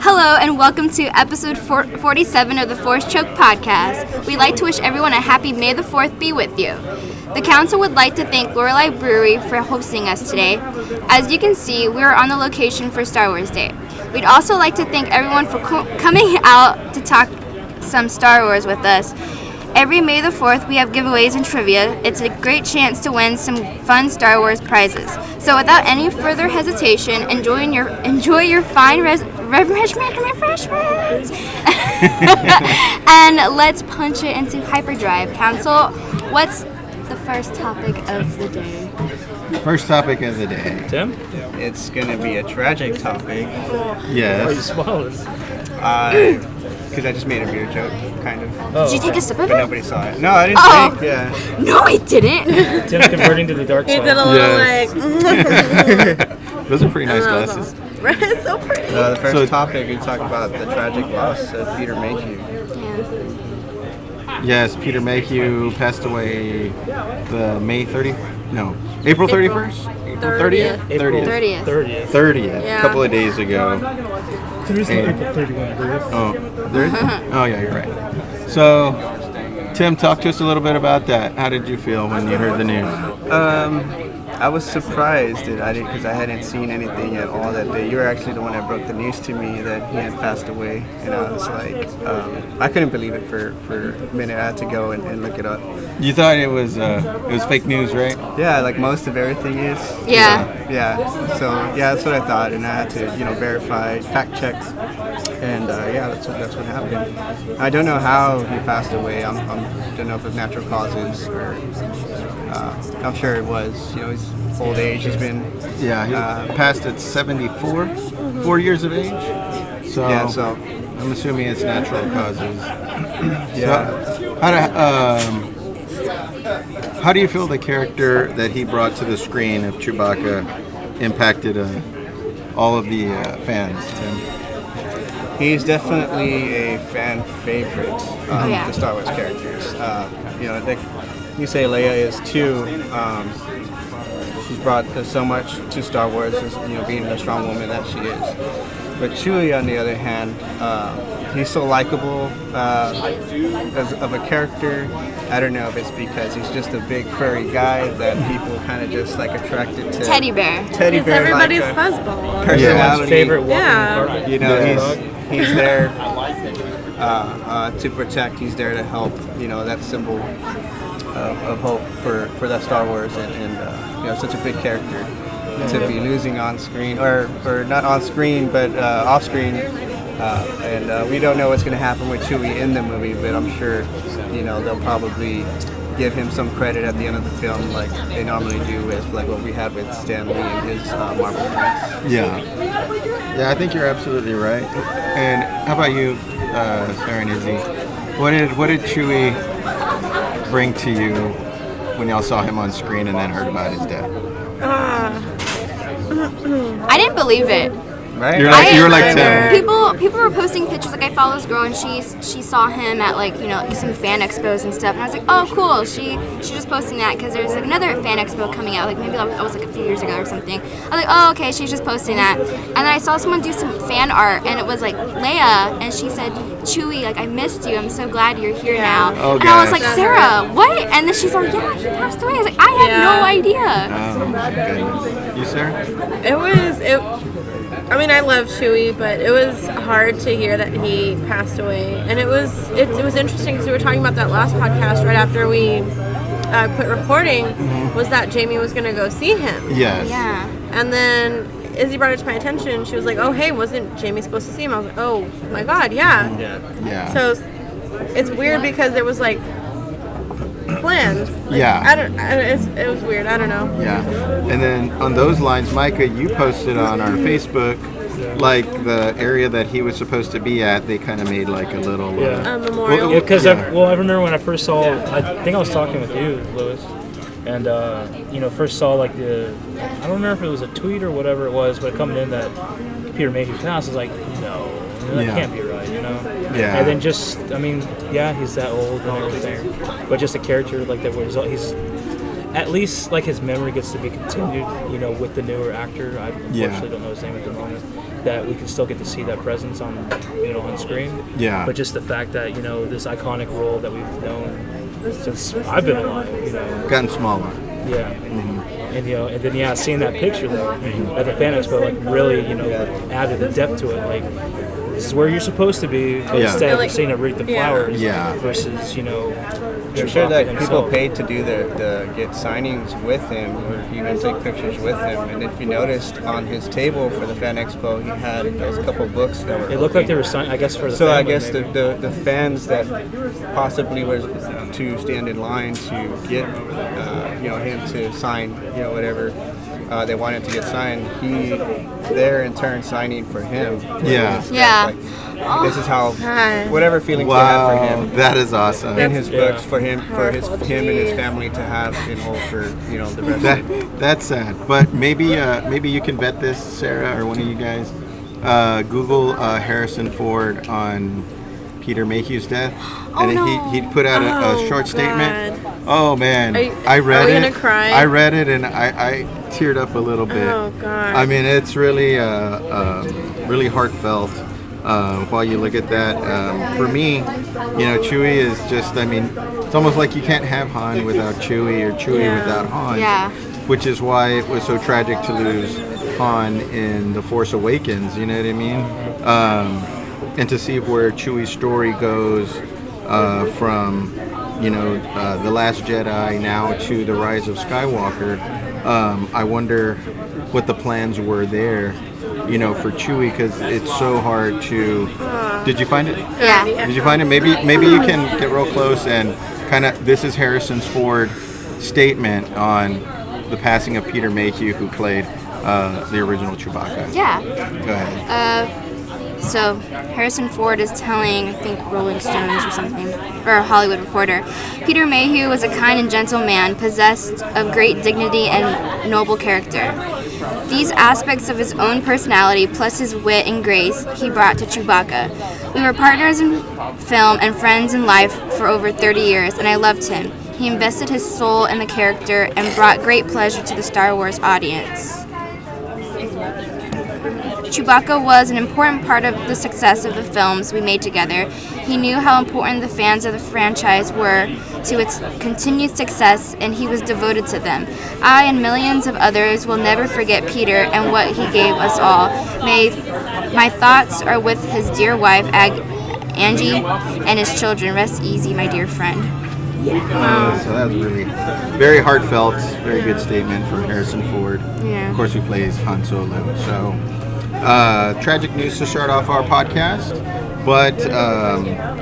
Hello and welcome to episode 47 of the Force Choke podcast. We'd like to wish everyone a happy May the 4th be with you. The council would like to thank Lorelei Brewery for hosting us today. As you can see, we are on the location for Star Wars Day. We'd also like to thank everyone for coming out to talk some Star Wars with us. Every May the 4th, we have giveaways and trivia. It's a great chance to win some fun Star Wars prizes. So without any further hesitation, enjoy your fine refreshments. And let's punch it into hyperdrive. Council, what's the first topic of the day? First topic of the day. Tim? It's going to be a tragic topic. Yes. Oh, you swallowed. Because I just made a beer joke, kind of. Oh, Did you take a sip of But it? nobody saw it. No, I didn't Oh. drink, yeah. No, I didn't. Tim's converting to the dark He side. did a little Those are pretty nice glasses. It's so pretty. The first So- topic, we talk about the tragic loss of Peter Mayhew. Yes, Peter Mayhew passed away April 31st? April 30th? April 30th. 30th. 30th, Yeah. a couple of days ago. There's no And- April 31, Bruce. Oh, there is? Oh, yeah, you're right. So, Tim, talk to us a little bit about that. How did you feel when you heard the news? I was surprised that because I hadn't seen anything at all that day. You were actually the one that broke the news to me that he had passed away, and I was like, I couldn't believe it for a minute. I had to go and look it up. You thought it was fake news, right? Yeah, like most of everything is. Yeah. Yeah. So yeah, that's what I thought, and I had to, verify, fact check, and that's what happened. I don't know how he passed away. I don't know if it's natural causes or. I'm sure it was. He's old age. He's been. Yeah, he passed at 74, 4 years of age. So, Yeah. So. I'm assuming it's natural causes. Yeah. So, how do you feel the character that he brought to the screen of Chewbacca impacted all of the fans, Tim? He's definitely a fan favorite of Yeah. the Star Wars characters. You say Leia is too. She's brought so much to Star Wars, just, being the strong woman that she is. But Chewie, on the other hand, he's so likable of a character. I don't know if it's because he's just a big furry guy that people kind of just like attracted to. Teddy bear. Teddy It's bear, everybody's like, fuzzball. personality. Favorite walking Yeah. carpet. He's there to protect. He's there to help. That symbol of hope for that Star Wars, and such a big character to be losing on screen or not on screen but off screen, and we don't know what's going to happen with Chewie in the movie, but I'm sure they'll probably give him some credit at the end of the film, like they normally do with like what we had with Stan Lee and his Marvel friends. Yeah, I think you're absolutely right. And how about you, Sarah and Izzy? What did Chewie bring to you when y'all saw him on screen and then heard about his death? I didn't believe it. Right? You were like Tim. People were posting pictures. Like I follow this girl and she saw him at some fan expos and stuff. And I was like, oh cool. She just posting that because there's another fan expo coming out. Like maybe that was a few years ago or something. I was like, oh okay, she's just posting that. And then I saw someone do some fan art and it was like Leia and she said, Chewie, like I missed you. I'm so glad you're here now. Oh, and I was gosh. like, Sarah, what? And then she's like, yeah, he passed away. I was like, I had no idea. Oh my goodness. You, Sarah? I love Chewie, but it was hard to hear that he passed away. And it was interesting because we were talking about that last podcast right after we quit recording, was that Jamie was going to go see him. Yes. Yeah. And then Izzy brought it to my attention. She was like, oh, hey, wasn't Jamie supposed to see him? I was like, oh, my God, yeah. Yeah. So it's weird because there was like plans. Like, Yeah. It was weird. I don't know. Yeah. And then on those lines, Micah, you posted on our Facebook, like the area that he was supposed to be at, they kind of made like a little Memorial. Yeah, because Yeah. I remember when I first saw, I think I was talking with you, Louis, and first saw like I don't remember if it was a tweet or whatever it was, but coming in that Peter Mayhew passed, I was like, no, that can't be right, Yeah. And then he's that old and everything, but just a character like that, where at least like his memory gets to be continued, you know, with the newer actor. I unfortunately don't know his name at the moment. That we can still get to see that presence on, you know, on screen. Yeah. But just the fact that, you know, this iconic role that we've known since I've been alive, you know, Gotten smaller. yeah. And, you know, and then seeing that picture though at the Fan Expo, like really, you know, added the depth to it. Like, this is where you're supposed to be, but Yeah. instead Like, of seeing it read the yeah. flowers, Yeah. versus, you know, I'm sure Chewbacca that himself. people paid to do the get signings with him or even take pictures with him. And if you noticed on his table for the Fan Expo, he had a couple books that were. It looked like they were signed, I guess, for the So I family, guess maybe. the fans that possibly were to stand in line to get you know, him to sign, you know, whatever they wanted to get signed, they're in turn signing for him. Yeah. Yeah. Like, this is how God. whatever feelings they have for Wow, him that is awesome. in his Yeah. books for him and his family to have in hold for, you know, the rest of That's sad, but maybe you can vet this, Sarah, or one of you guys. Google Harrison Ford on Peter Mayhew's death, and he put out a short statement. Oh man, I read are we it. gonna cry? I read it and I teared up a little bit. Oh, God. I mean, it's really really heartfelt. While you look at that, for me, you know, Chewie is just, I mean, it's almost like you can't have Han without Chewie or Chewie Yeah. without Han. Yeah. Which is why it was so tragic to lose Han in The Force Awakens, you know what I mean? And to see where Chewie's story goes from, you know, The Last Jedi now to The Rise of Skywalker, I wonder what the plans were there, you know, for Chewie, because it's so hard to... Did you find it? Yeah. Did you find it? Maybe you can get real close and kind of... This is Harrison Ford's statement on the passing of Peter Mayhew, who played the original Chewbacca. Yeah. Go ahead. So Harrison Ford is telling, I think, Rolling Stones or something, or a Hollywood Reporter, Peter Mayhew was a kind and gentle man, possessed of great dignity and noble character. These aspects of his own personality, plus his wit and grace, he brought to Chewbacca. We were partners in film and friends in life for over 30 years, and I loved him. He invested his soul in the character and brought great pleasure to the Star Wars audience. Chewbacca was an important part of the success of the films we made together. He knew how important the fans of the franchise were to its continued success, and he was devoted to them. I and millions of others will never forget Peter and what he gave us all. My thoughts are with his dear wife, Angie, and his children. Rest easy, my dear friend. So that was really very heartfelt, very good statement from Harrison Ford. Yeah. Of course, who plays Han Solo. So, tragic news to start off our podcast, but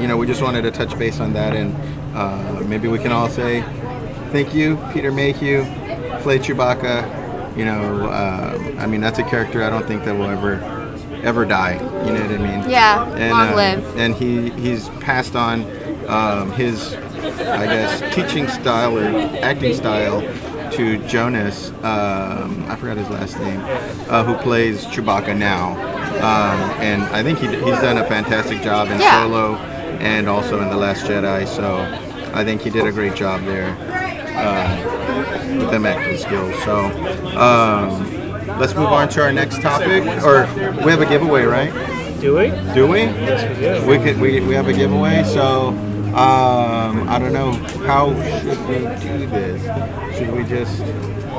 you know, we just wanted to touch base on that, and maybe we can all say thank you, Peter Mayhew, played Chewbacca. You know, I mean, that's a character I don't think that will ever die. You know what I mean? Yeah, And, long live. And he's passed on his, I guess, teaching style or acting style to Jonas, I forgot his last name, who plays Chewbacca now. And I think he's done a fantastic job in Yeah. Solo and also in The Last Jedi. So I think he did a great job there with them acting skills. So let's move on to our next topic. Or we have a giveaway, right? Do we? Do we? Yes, we do. We have a giveaway, so I don't know, how should we do this? Should we just...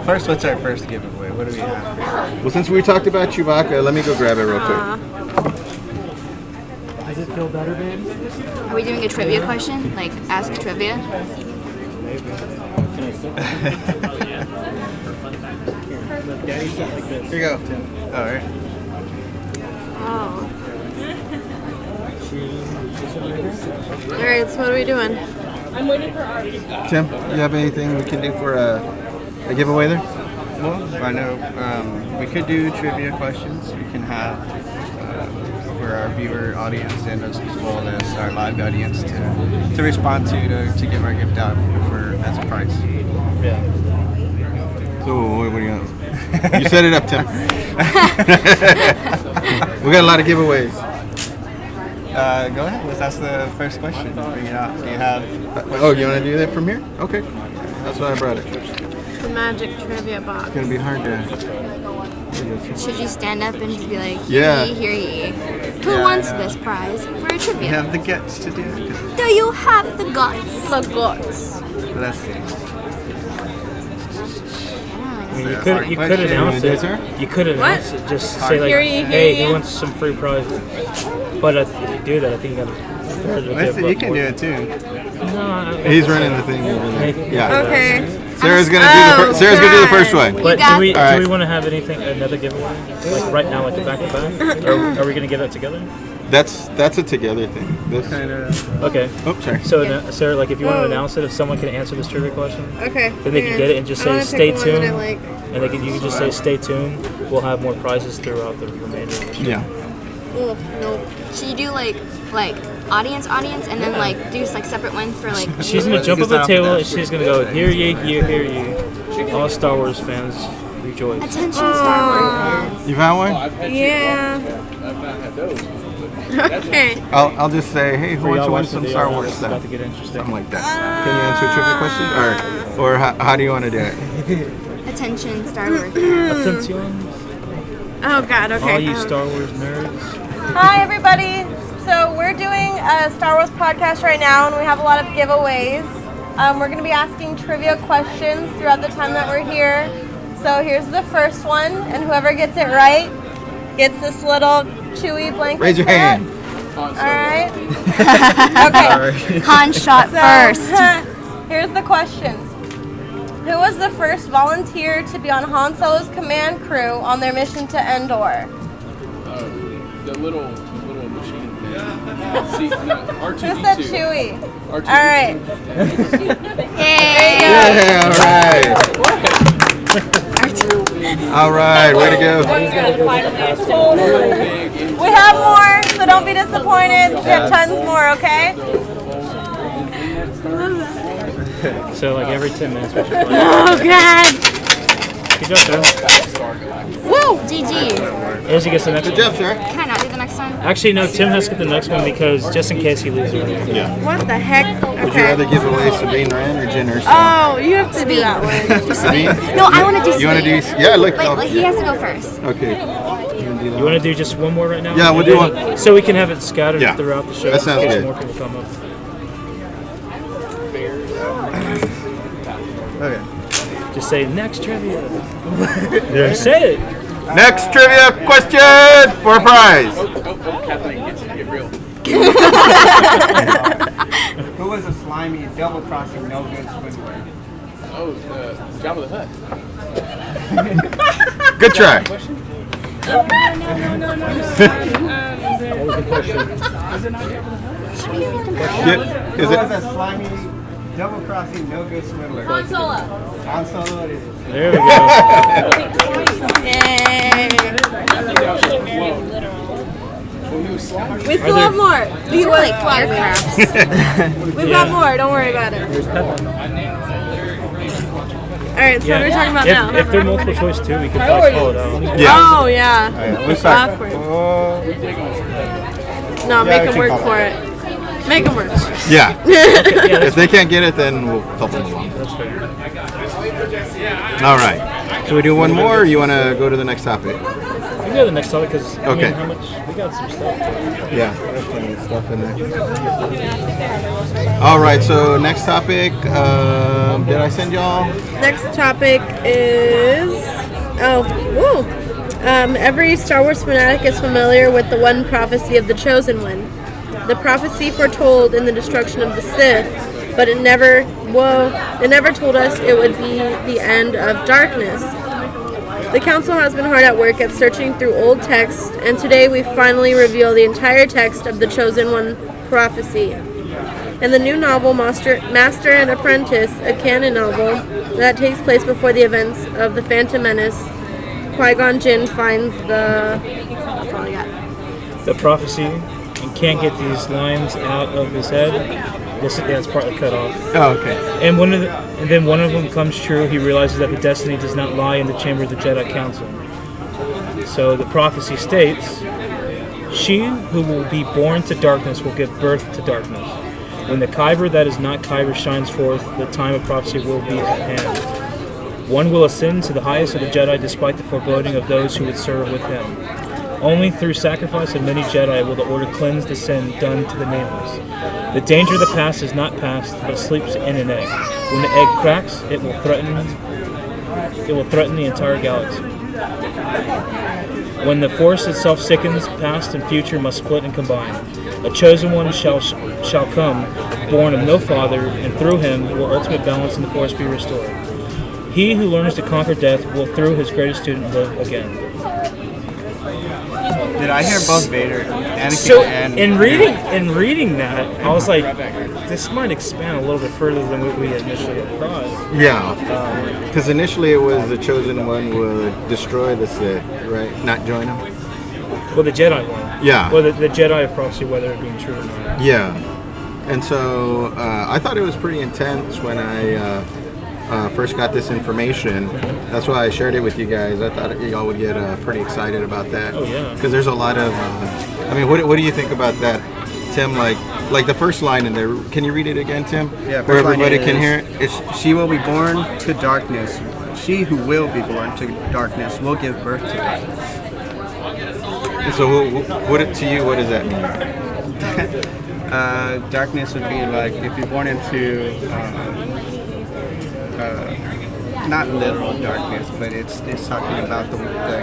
First, what's our first giveaway? What do we have? Well, since we talked about Chewbacca, let me go grab it real quick. Does it feel better, babe? Are we doing a trivia question? Like, ask trivia? Here you go. All right. Oh. All right, so what are we doing? Tim, you have anything we can do for a giveaway there? Well, I know we could do trivia questions. We can have for our viewer audience and as well as our live audience to respond to give our gift out for as a prize. Yeah. So, what do you got? You set it up, Tim. We got a lot of giveaways. Go ahead. Let's ask the first question. Bring it out. Do you have? Oh, you want to do that from here? Okay. That's why I brought it. The magic trivia box. It's gonna be hard to. Should you stand up and be like, Yeah. hear ye? Who Yeah, I wants know. this prize for a You trivia? have the guts to do it. Do you have the guts? The guts. Let's see. I mean, you Yeah, could hard you question. could announce Yes, it. sir? You could announce it. Just say like, Hear ye, hear hey, ye. he wants some free prizes. But if you do that, I think you gotta. You can do it too. No, He's running the thing over there. Yeah. Okay. Sarah's gonna do the Sarah's gonna do the first one. But got do we it. want to have another giveaway? Like right now, like the back to back? Or are we gonna get that together? That's a together thing. This. Kind of. Okay. Oh, sorry. So Sarah, like if you want to announce it, if someone can answer this trivia question, Okay. then they can get it and just say stay tuned, and you can just say stay tuned. We'll have more prizes throughout the remainder of the show. Yeah. Oh, no. Should you do like audience, and then like do like separate ones for like? She's gonna jump up the table and she's gonna go, hear ye, hear ye. All Star Wars fans rejoice. Attention, Star Wars fans. You found one? Yeah. Okay. I'll just say, hey, who For wants y'all to win watching some the Star video, Wars it's about stuff? to get interesting. Something like that. Can you answer a trivia question, or how do you want to do it? Attention, Star Wars fans. Attention, Oh, God. Okay. all you Star Wars nerds. Hi, everybody. So we're doing a Star Wars podcast right now, and we have a lot of giveaways. We're going to be asking trivia questions throughout the time that we're here. So here's the first one, and whoever gets it right gets this little chewy blanket. Raise your set. hand. All right. Okay. Han shot So, first. here's the question. Who was the first volunteer to be on Han Solo's command crew on their mission to Endor? The little machine. See, no, R2D2. Who said Chewie? R2D2. All right. Yay! Yeah, all right, way to go. We have more, so don't be disappointed. We have tons more, okay? So like every 10 minutes we should play. Oh, God. Good job, Sarah. Woo! GG. Izzy gets the next Good one. job, Sarah. Can I not do the next one? Actually, no, Tim has to get the next one because just in case he loses. Yeah. What the heck? Would you rather give away Sabine Rand or Jen Erskine? Oh, you have to do that one. Sabine? No, I want to do. You want to Sabine. do? Yeah, look. Wait, he has to go first. Okay. You want to do just one more right now? Yeah, we'll do one. So we can have it scattered Yeah. throughout the show. That sounds in case good. more people come up. Okay. Just say next trivia. Just say it. Next trivia question for a prize. Kathleen gets to get real. Who was a slimy, double-crossing, no-good swindler? Oh, Jabba the Hutt. Good try. What was the question? Is Who was it? a slimy, double-crossing, no-good swindler? Han Solo. Han Solo it is. There we go. Yay. When he was slimy. We still have more. These are like aircrafts. We've got more. Don't worry about it. All right, so what are we talking about now? If they're multiple choice too, we can probably call it out. Yeah. Oh, yeah. Let's start. Awkward. Oh, No, Yeah, make we them can work call for it. Make them work. yeah. Yeah, If they can't get it, then we'll help them along. that's fair. All right. So we do one more, or you want to go to the next topic? We can go to the next topic because Okay. how much we got some stuff. Yeah, there's plenty of stuff in there. All right, so next topic. Did I send y'all? Next topic is every Star Wars fanatic is familiar with the one prophecy of the Chosen One. The prophecy foretold in the destruction of the Sith, but it never told us it would be the end of darkness. The council has been hard at work at searching through old texts, and today we finally reveal the entire text of the Chosen One prophecy. In the new novel, Master and Apprentice, a canon novel that takes place before the events of The Phantom Menace, Qui-Gon Jinn finds the... That's all I got. The prophecy and can't get these lines out of his head. It's partly cut off. Oh, okay. And then one of them comes true. He realizes that the destiny does not lie in the chamber of the Jedi Council. So the prophecy states, "She who will be born to darkness will give birth to darkness. When the Kyber that is not Kyber shines forth, the time of prophecy will be at hand." One will ascend to the highest of the Jedi despite the foreboding of those who would serve with him. Only through sacrifice of many Jedi will the Order cleanse the sin done to the nameless. The danger of the past is not past, but sleeps in an egg. When the egg cracks, it will threaten the entire galaxy. When the Force itself sickens, past and future must split and combine. A chosen one shall come, born of no father, and through him will ultimate balance in the Force be restored. He who learns to conquer death will, through his greatest student, live again. Did I hear both Vader, Anakin, So, and in reading that, I was like, this might expand a little bit further than what we initially had thought. Yeah. Because initially it was the chosen one would destroy the Sith, right? Not join them. Well, the Jedi one. Yeah. Well, the Jedi of prophecy, whether it being true or not. Yeah. And so I thought it was pretty intense when I first got this information. That's why I shared it with you guys. I thought y'all would get pretty excited about that. Oh, yeah. Because there's a lot of, what do you think about that, Tim? Like the first line in there. Can you read it again, Tim? Yeah, where first line everybody can is, hear it. She will be born to darkness. She who will be born to darkness will give birth to darkness. So, what does that mean? Darkness would be like if you're born into not literal darkness, but it's talking about the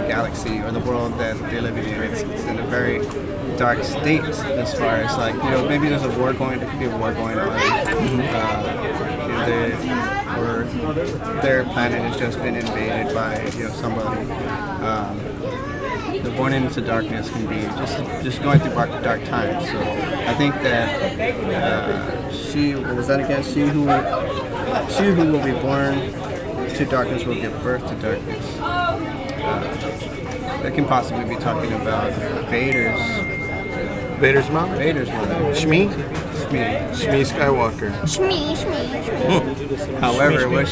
galaxy or the world that they're living in. It's in a very dark state as far as like, maybe there's a war going. There could be a war going on. Or their planet has just been invaded by somebody. The born into darkness can be just going through dark times. So I think that what was that again? She who will be born to darkness will give birth to darkness. That can possibly be talking about Vader's mom? Vader's mother. Shmi Shmi. Skywalker. Shmee. However, was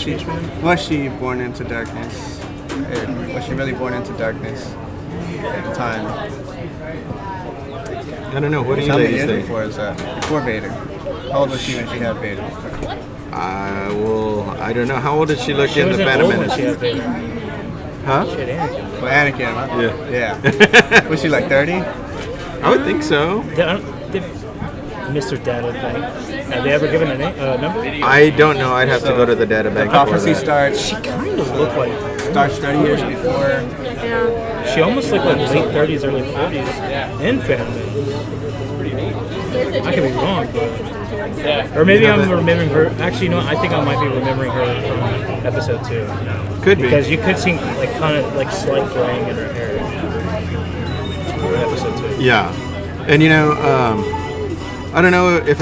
she born into darkness? Was she really born into darkness at the time? I don't know. What do you How many ladies years think? before is that? Before Vader. How old was she when she had Vader? I don't know. How old did she look in the Phantom Menace? She had Vader. Huh? She had Anakin. Well, Anakin, huh? Yeah. Yeah. Was she like 30? I would think so. Did Mr. Data Bank, have they ever given a number? I don't know. I'd have to go to the data bank. for Prophecy that. starts Kind of looked like, 30 years before. Yeah. she almost looked like late 30s, early 40s in Phantom Menace. I could be wrong, but... Or maybe I'm remembering her. Actually, no, I think I might be remembering her from episode 2. Could be. Because you could see like kind of like slight graying in her hair in episode 2. Yeah. And I don't know if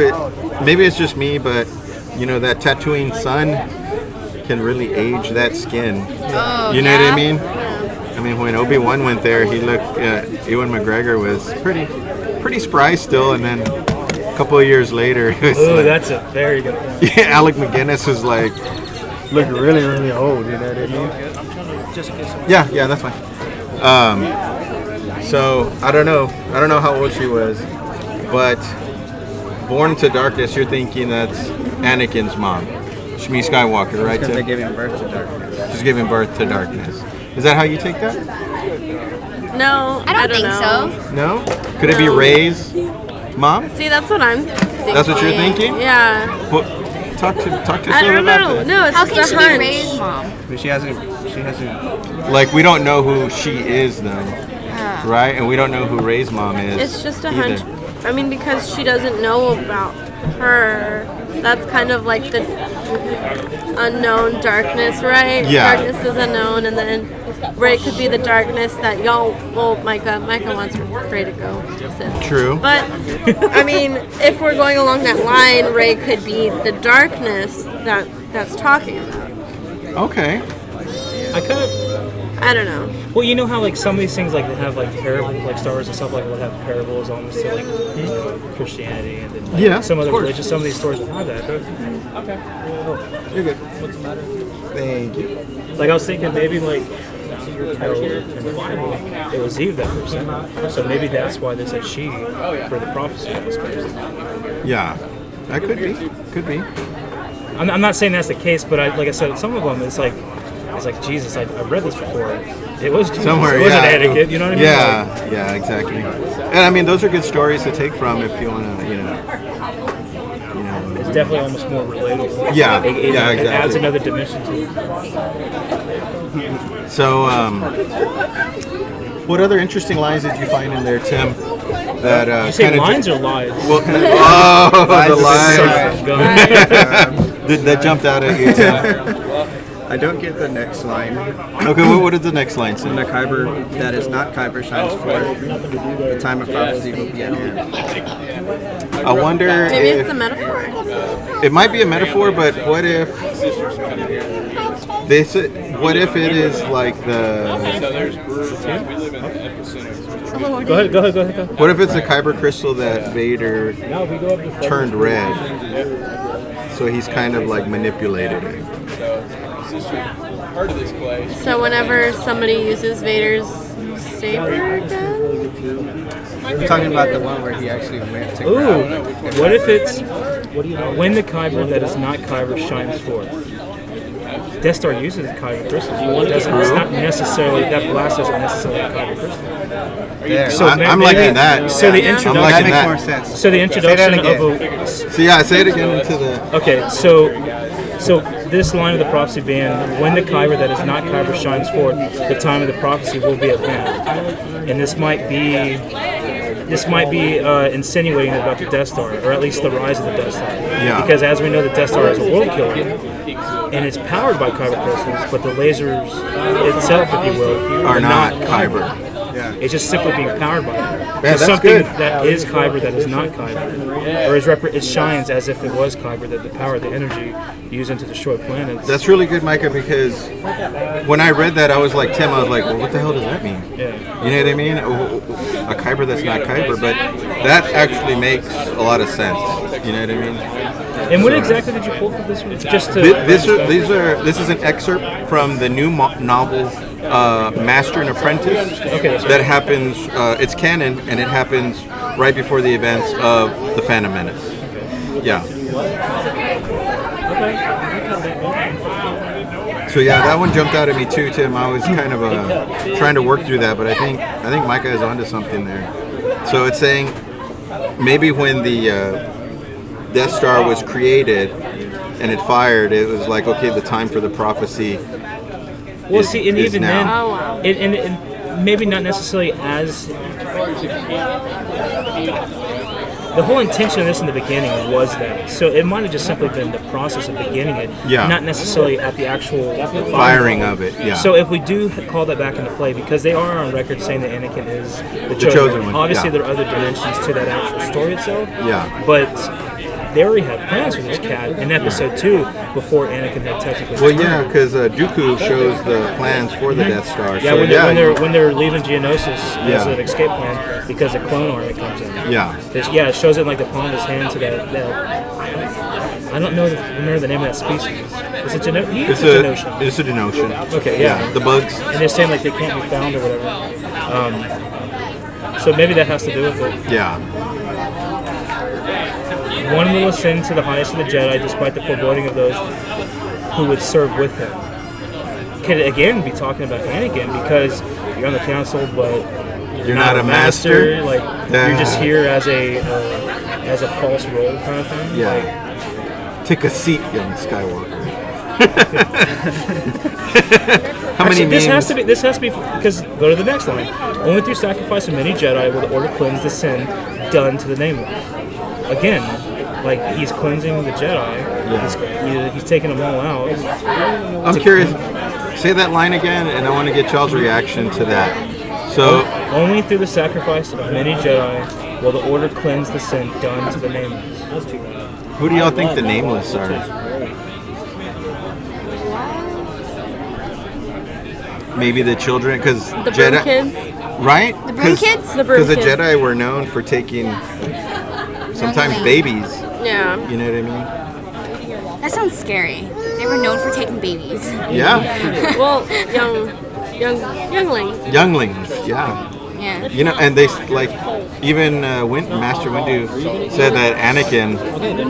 maybe it's just me, but that Tatooine sun can really age that skin. Oh, You know what I yeah? mean? I mean, when Obi-Wan went there, he looked, Ewan McGregor was pretty spry still, and then a couple of years later, it was Oh, like, that's a very good point. yeah, Alec McGuinness was like, looked really, really old, you know what I mean? Yeah, that's fine. So, I don't know how old she was, but born to darkness, you're thinking that's Anakin's mom, Shmi Skywalker, right? Because they're Tim? giving birth to darkness. She's giving birth to darkness. Is that how you take that? No, I don't think know. so. No? Could it be Rey's mom? See, that's what I'm thinking. That's what you're thinking? Yeah. Well, talk to us I a little don't about know. that. No, it's How just can a she hunch. be Rey's mom? But she hasn't. Like, we don't know who she is, though. Right? And we don't know who Rey's mom is. It's just a either. hunch. I mean, because she doesn't know about her. That's kind of like the unknown darkness, right? Yeah. Darkness is unknown, and then Rey could be the darkness that y'all. Well, Micah wants Rey to go. So. True. But I mean, if we're going along that line, Rey could be the darkness that's talking about. Okay. I kind of. I don't know. Well, you know how like some of these things like they have like parables, like Star Wars and stuff like would have parables almost to like Christianity and then like, Yeah, some of other course. religions. Some of these stories will have that. You're good. What's the matter? Thank you. Like I was thinking maybe like in the Bible it was Eve that first sinned. So maybe that's why they said she for the prophecy of this person. Yeah. That could be. Could be. I'm not saying that's the case, but like I said, some of them it's like It's like, Jesus, I've read this before. It was Jesus. Somewhere, it wasn't yeah. Anakin, you know what I mean? Yeah, exactly. And I mean, those are good stories to take from if you want to, It's definitely almost more relatable. Yeah, It exactly. adds another dimension to it. So, what other interesting lines did you find in there, Tim? That You say lines or lies? Well, the lines that jumped out at you, Tim. I don't get the next line. Okay, what is the next line? When the Kyber that is not Kyber shines forth, the time of prophecy will be at hand. I wonder Maybe if it's a metaphor. it might be a metaphor, but what if they said? What if it is like the? So there's brewery. We live in the epicenter. Go ahead. What if it's a kyber crystal that Vader turned red? So he's kind of like manipulated it. So sister heard of this place. So whenever somebody uses Vader's saber gun? I'm talking about the one where he actually went to Ooh, grab. what if it's when the Kyber that is not Kyber shines forth? Death Star uses Kyber crystals. It's not necessarily, that blast isn't necessarily a Kyber crystal. There. So I'm liking that. So the I'm introduction, liking that makes that. more sense. so the introduction Say that of a, So yeah, say it again into the. okay, so this line of the prophecy being, when the Kyber that is not Kyber shines forth, the time of the prophecy will be at hand. And this might be insinuating about the Death Star, or at least the rise of the Death Star. Yeah. Because as we know, the Death Star is a world killer, and it's powered by Kyber crystals, but the lasers itself, if you will, Are not kyber. It's just simply being powered by it. Yeah, So that's something good. that is Kyber that is not Kyber, or it shines as if it was Kyber, that the power, the energy used to destroy planets. That's really good, Micah, because when I read that, I was like, Tim, well, what the hell does that mean? Yeah. You know what I mean? A kyber that's not kyber, but that actually makes a lot of sense. You know what I mean? And what exactly did you pull from this one? Just to This is an excerpt from the new novel Master and Apprentice. Okay, that's that happens. It's canon, and it happens right before the events of the Phantom Menace. Yeah. So yeah, that one jumped out at me too, Tim. I was kind of trying to work through that, but I think Micah is onto something there. So it's saying maybe when the Death Star was created and it fired, it was like, okay, the time for the prophecy. Well, see, and is even now. then, Oh, wow. and maybe not necessarily as the whole intention of this in the beginning was that. So it might have just simply been the process of beginning it, Yeah. not necessarily at the actual Firing of it, yeah. So if we do call that back into play, because they are on record saying that Anakin is the chosen one, Obviously, yeah. there are other dimensions to that actual story itself. Yeah. But they already had plans for this cat in episode 2 before Anakin had technically. Well, yeah, because Dooku shows the plans for the Death Star. Yeah, so, when they're leaving Geonosis as Yeah. an escape plan because the clone army comes in. Yeah. It shows it in like the palm of his hand to that I don't remember the name of that species. Is it Geonosian? It's a Geonosian. Okay, yeah. The bugs. And they're saying like they can't be found or whatever. So maybe that has to do with it. Yeah. One will ascend to the highest of the Jedi despite the foreboding of those who would serve with him. Could again be talking about Anakin because you're on the council, but You're not a master. Like you're just here as a false role kind of thing. Yeah. Like, Take a seat, young Skywalker. How many actually, this memes? has to be because go to the next line. Only through sacrifice of many Jedi will the Order cleanse the sin done to the nameless. Again, like he's cleansing the Jedi. He's taking them all out. I'm curious. Say that line again, and I want to get y'all's reaction to that. So, Only through the sacrifice of many Jedi will the Order cleanse the sin done to the nameless. who do y'all think the nameless are? Maybe the children, because The Broom Kids? right? The Broom Kids? The Broom Because the Kids. Jedi were known for taking sometimes babies. Yeah. You know what I mean? That sounds scary. They were known for taking babies. Yeah. Well, younglings. Younglings. Yeah. Yeah. You know, and they like even Master Windu said that Anakin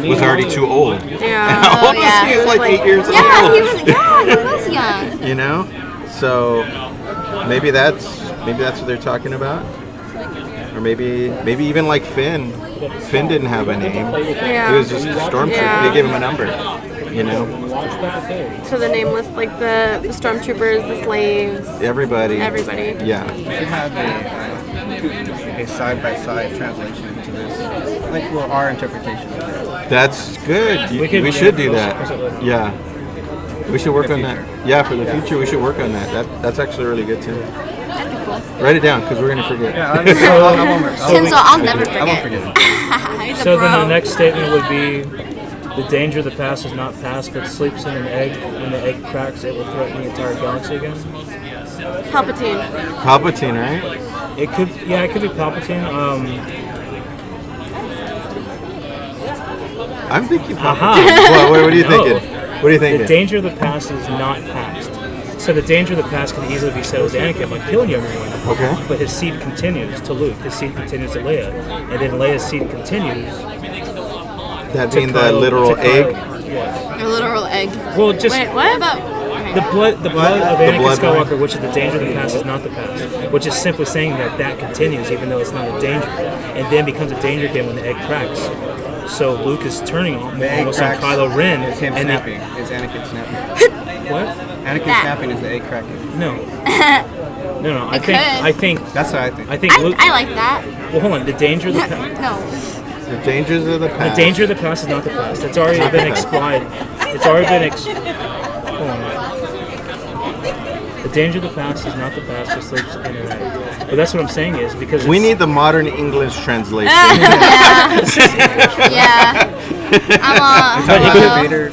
was already too old. Yeah. How old was yeah. he? He was like 8 years old. Yeah, he was. Yeah, he was is young. You know, so maybe that's what they're talking about, or maybe even like Finn. Finn didn't have a name. Yeah. He was just a stormtrooper. Yeah. They gave him a number. You know, So the nameless, like the stormtroopers, the slaves, everybody. Yeah. We should have a side-by-side translation to this, like well, our interpretation of it. That's good. We should do that. Yeah. We should work on that. Yeah, for the future, we should work on that. That's actually really good too. That'd be cool. Write it down because we're gonna forget. Yeah, I Tim, so I'll never won't forget. forget. He's a So then pro. the next statement would be, the danger of the past is not past, but sleeps in an egg. When the egg cracks, it will threaten the entire galaxy again. Palpatine. Palpatine, right? It could be Palpatine. I'm thinking Aha. Palpatine. What are you No. thinking? What are you thinking? The danger of the past is not past. So the danger of the past can easily be said with Anakin, like killing everyone. Okay. But his seed continues to Luke. His seed continues to Leia, and then Leia's seed continues. That to being the Kylo- literal to egg. Kylo. Yeah. A literal egg. Well, just Wait, what? About the blood of Anakin blood Skywalker, which is the danger of the past, is not the past. Which is simply saying that continues, even though it's not a danger, and then becomes a danger again when the egg cracks. So Luke is turning The egg almost on cracks Kylo Ren, is him and then- snapping. Is Anakin snapping? what? Anakin That. snapping is the egg cracking. No. No. It could. I think That's what I think. I think Luke. I like that. Well, hold on. The danger of the past. No. The dangers of the The past. danger of the past is not the past. It's already been explained. It's already been hold on. The danger of the past is not the past, but sleeps in an egg. But that's what I'm saying is because We it's- need the modern English translation. Yeah. Yeah. I'm Talking about hello. the Vader.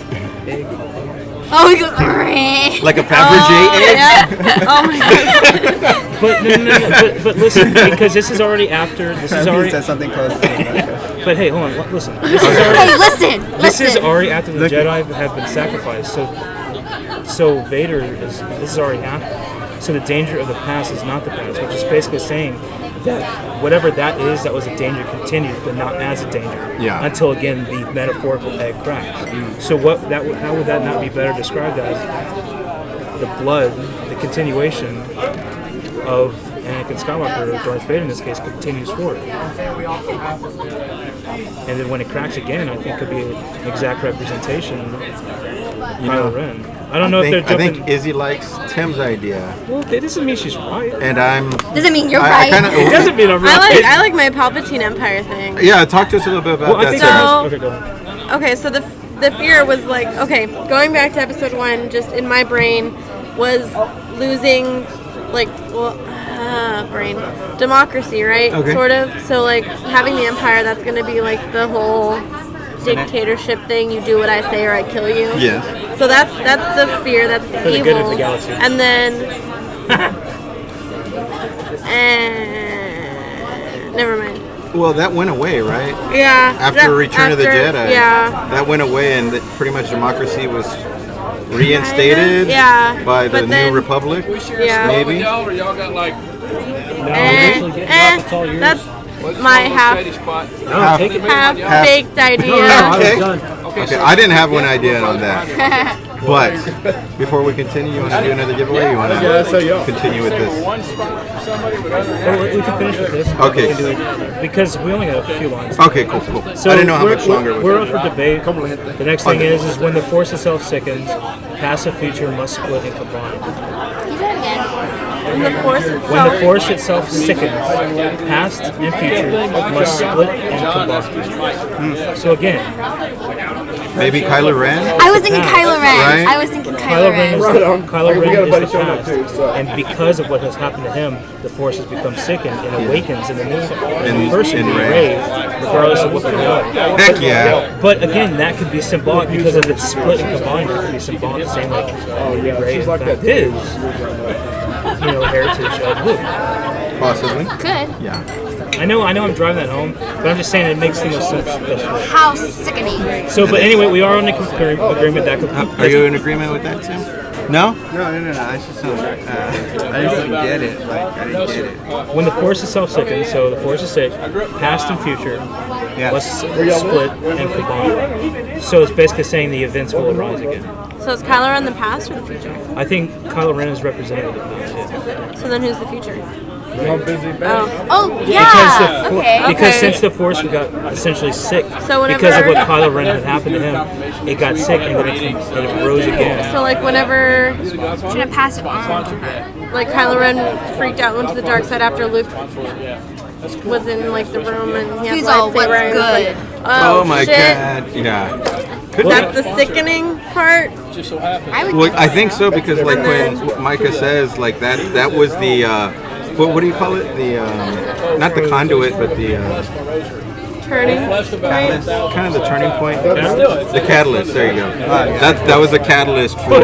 Oh, he goes. "Grrrr." Like a Fabergé egg. Yeah. Oh my god. But no. But listen, because this is already after. This is He already. said something close to that. But hey, hold on. Listen. This is already. Hey, listen. This is Listen. already after the Look at- Jedi have been sacrificed. So Vader is. This is already happened. So the danger of the past is not the past, which is basically saying that whatever that is, that was a danger continues, but not as a danger. Yeah. Until again the metaphorical egg cracks. So how would that not be better described as the blood, the continuation of Anakin Skywalker, or Darth Vader in this case, continues forward. And then when it cracks again, I think could be an exact representation of Kylo Ren. I don't know if they're I jumping. think Izzy likes Tim's idea, Well, it doesn't mean she's right. and I'm. Doesn't mean you're I right. kind of. It doesn't mean I'm right. I like my Palpatine Empire thing. Yeah, talk to us a little bit about Well, I that. think Sarah. So- okay, go ahead. Okay, so the fear was like, okay, going back to episode 1, just in my brain was losing, like, brain democracy, right? Okay. Sort of. So like having the Empire, that's gonna be like the whole dictatorship thing. You do what I say or I kill you. Yes. So that's the fear. That's the For the evil. good of the galaxy. And then, never mind. Well, that went away, right? Yeah. After Return of the Jedi. Yeah. That went away, and pretty much democracy was reinstated yeah, by the but then- New Republic. We share Yeah. a spot with Maybe. y'all, or y'all got like It's all yours. That's what's my the half steady spot? No, take it. half baked idea. I Okay. was done. Okay, I didn't have one idea on that. But before we continue, you want to do another giveaway? You want to continue with this? One spot for somebody, but other Well, we can finish with this. Okay. We can do it because we only got a few lines. Okay, cool. So I didn't know how we're- much longer it was. We're up for debate. The next thing is when the force itself sickens, past and future must split and combine. Can you do it again? And the force When itself. the force itself sickens, past and future must split and combine. So again, Maybe Kylo Ren? I was thinking Kylo Ren. Right? I was thinking Kylo Ren is the past, too, and because of what has happened to him, the force has become sickened and awakens in the new person, in being Rey. Rey, regardless of what we know. Heck yeah. But again, that could be symbolic because of its split and combined. It could be symbolic, saying like, Rey in fact is, heritage of Luke. Possibly. Good. Yeah. I know, I'm driving that home, but I'm just saying it makes the most sense. This way. How sickening. So, but anyway, we are on the agreement that could. Are you in agreement with that, Tim? No? No. I just don't. I just didn't get it. Like I didn't get it. When the Force is self-sickened, so the Force is sick, past and future, let's split and combine. So it's basically saying the events will arise again. So is Kylo Ren the past or the future? I think Kylo Ren is representative of the past. Yeah. So then who's the future? Oh, yeah. Because since the Force got essentially sick, So whenever- because of what Kylo Ren had happened to him, it got sick and then it rose again. So like whenever Should have passed it on. like Kylo Ren freaked out and went to the dark side after Luke was in like the room and he had He's all, lightsaber "What's and he was good?" like, Oh my shit. god. Yeah. That's the sickening part. I would Well, I think so because like when Micah says like that was the what do you call it? The not the conduit, but the Turning. kind of the turning point. The catalyst. There you go. That was a catalyst for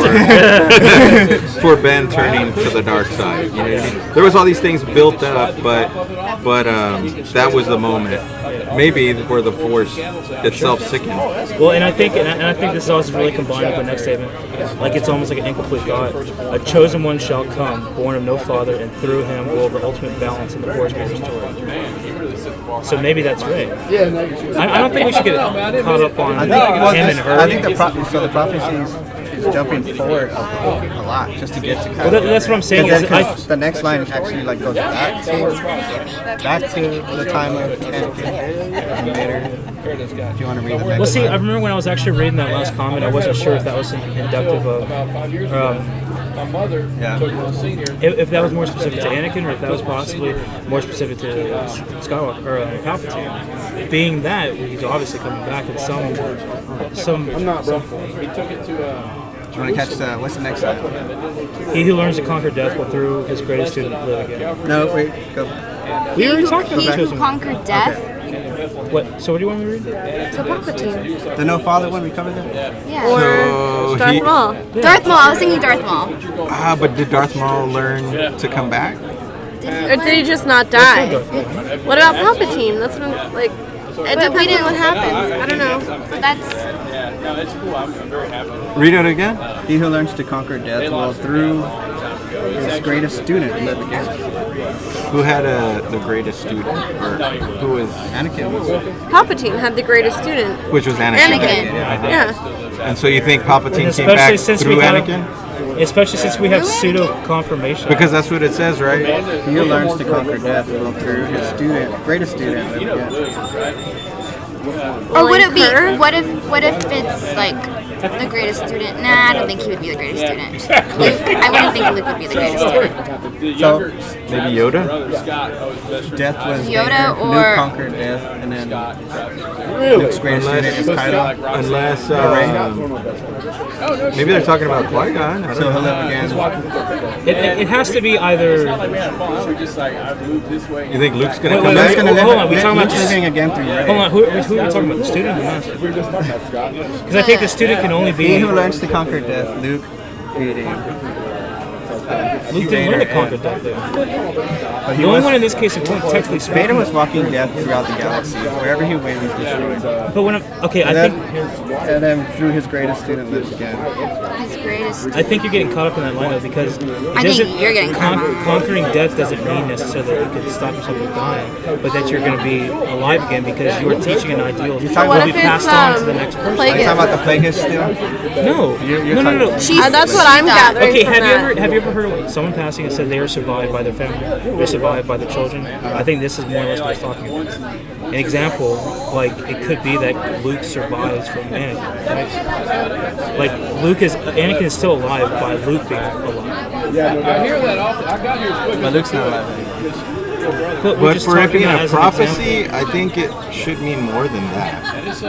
for Ben turning to the dark side. You know what I mean? There was all these things built up, but that was the moment. Maybe where the Force itself sickened. Well, and I think this is also really combined with the next statement. Like it's almost like an incomplete thought. A chosen one shall come, born of no father, and through him will the ultimate balance in the Force be restored. So maybe that's right. I don't think we should get caught up on him and her. I think the prophecy is jumping forward a lot just to get to Kylo. Well, that's what I'm saying. Because the next line actually like goes back to the time of Anakin and later. If you want to read the next Well, see, line. I remember when I was actually reading that last comment, I wasn't sure if that was inductive of if that was more specific to Anakin or if that was possibly more specific to Skywalker or Palpatine. Being that he's obviously coming back in some. I'm not, bro. He took it to. Do you want to catch what's the next line? He who learns to conquer death will through his greatest student live again. No, wait, go. We already talked He about who chosen. conquered death. What? So what do you want me to read? So Palpatine. The no father one, we covered that? Yeah. Or Darth Maul. Darth Maul. I was thinking Darth Maul. But did Darth Maul learn to come back? Or did he just not die? What about Palpatine? That's when, like, it depends on what happens. I don't know. That's No, it's cool. I'm very happy. Read it again. He who learns to conquer death will through his greatest student live again. Who had the greatest student, or who was Anakin was. Palpatine had the greatest student. which was Anakin? Anakin. Yeah. And so you think Palpatine And came back since through we have, Anakin? especially since we have pseudo confirmation. Because that's what it says, right? He who learns to conquer death will through his greatest student live again. Or would it be? Her? What if it's like the greatest student? Nah, I don't think he would be the greatest student. Luke, I wouldn't think Luke would be the greatest student. So Maybe Yoda? death was Yoda Vader, or- Luke conquered death, and then Luke's greatest student is Kylo. Unless maybe they're talking about Qui-Gon. I don't So he'll know. live again. It has to be either. You think Luke's gonna Wait, come wait, back? Luke's gonna hold on, we live. talking about Luke's living again through Rey. Hold on, who are we talking about? The student or the master? Because I think the student can only He be. who learns to conquer death, Luke reading. Luke didn't learn to conquer death. Though. But The only one in this case, technically Vader speaking. was walking death throughout the galaxy. Wherever he went, he was destroyed. But when okay, I And think then, and then through his greatest student lives again. His greatest. I think you're getting caught up in that line though because it I think doesn't- you're getting caught up. conquering death doesn't mean necessarily that you can stop yourself from dying, but that you're going to be alive again because you are teaching an ideal that talking will about- be What if passed it's, on to the next person. Are you Plagueis? talking about the Plagueis still? No, You're no. That's what I'm gathering. Okay, from have that. you ever heard of someone passing and said they are survived by their family, they're survived by their children? I think this is more or less what he's talking about. An example, like it could be that Luke survives from Anakin. Right? Like Anakin is still alive by Luke being alive. I hear that often. I got here as quick But as Luke's not alive. But we're But just for it talking being about a as an prophecy, I think it should mean more than that. it's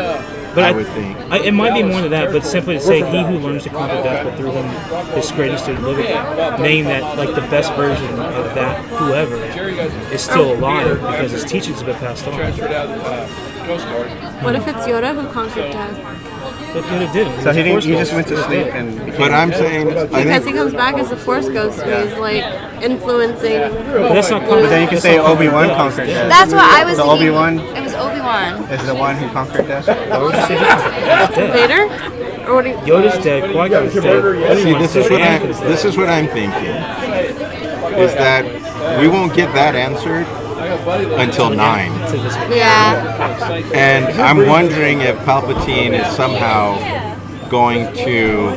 But I would think. It might be more than that, but simply to say, he who learns to conquer death will through him his greatest student live again. Meaning that, like, the best version of that, whoever, is still alive because his teachings have been passed on. transferred out of the Coast Guard. What if it's Yoda who conquered death? But it didn't. So he was a force didn't. He just ghost. went to sleep and became. But I'm saying, I Because he think comes back as a Force ghost and he's like influencing. But that's not But then you can say Obi-Wan conquered death. That's what I was The thinking. Obi-Wan It was Obi-Wan. is the one who conquered death. Why would you say that? He's dead. Vader? Or what do you? Yoda's dead. Qui-Gon's dead. See, Obi-Wan's dead. Anakin's dead. this is what I'm thinking. Is that we won't get that answered until 9. Yeah. And I'm wondering if Palpatine is somehow going to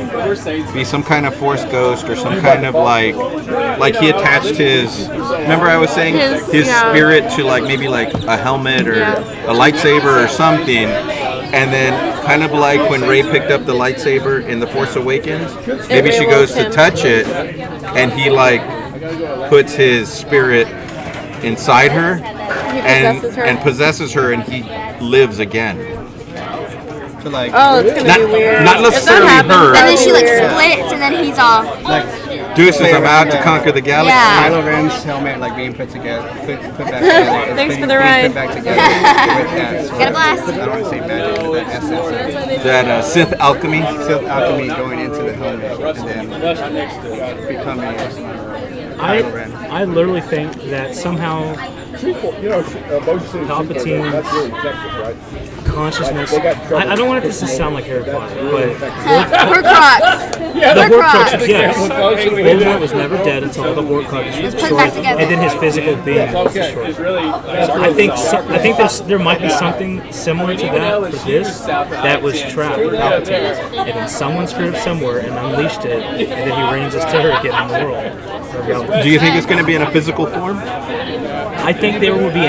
be some kind of Force ghost or some kind of like he attached his. Remember, I was saying his spirit to like maybe like a helmet or a lightsaber or something, and then kind of like when Rey picked up the lightsaber in The Force Awakens, maybe she goes to touch it, and he like puts his spirit inside her and possesses her, and he lives again. So like, Oh, it's gonna be weird. Not necessarily her. And then she like splits, and then he's all. Deuce is about to conquer the galaxy. Yeah. Kylo Ren's helmet like being put together, put back together. Thanks It's for the being ride. Put back together with that sort Got a of- blast. I don't want to say magic, but that essence, That Sith alchemy. Sith alchemy going into the helmet and then becoming Kylo Ren. I literally think that somehow Palpatine's consciousness. I don't want this to sound like Harry Potter, but Horcrux. the Horcrux. Horcruxes, yes. Voldemort was never dead until all the Horcruxes was put destroyed, back together. and then his physical being was destroyed. I think there might be something similar to that for this that was trapped in Palpatine, and then someone screwed up somewhere and unleashed it, and then he reigns as terror again in the world. Do you think it's going to be in a physical form? I think there will be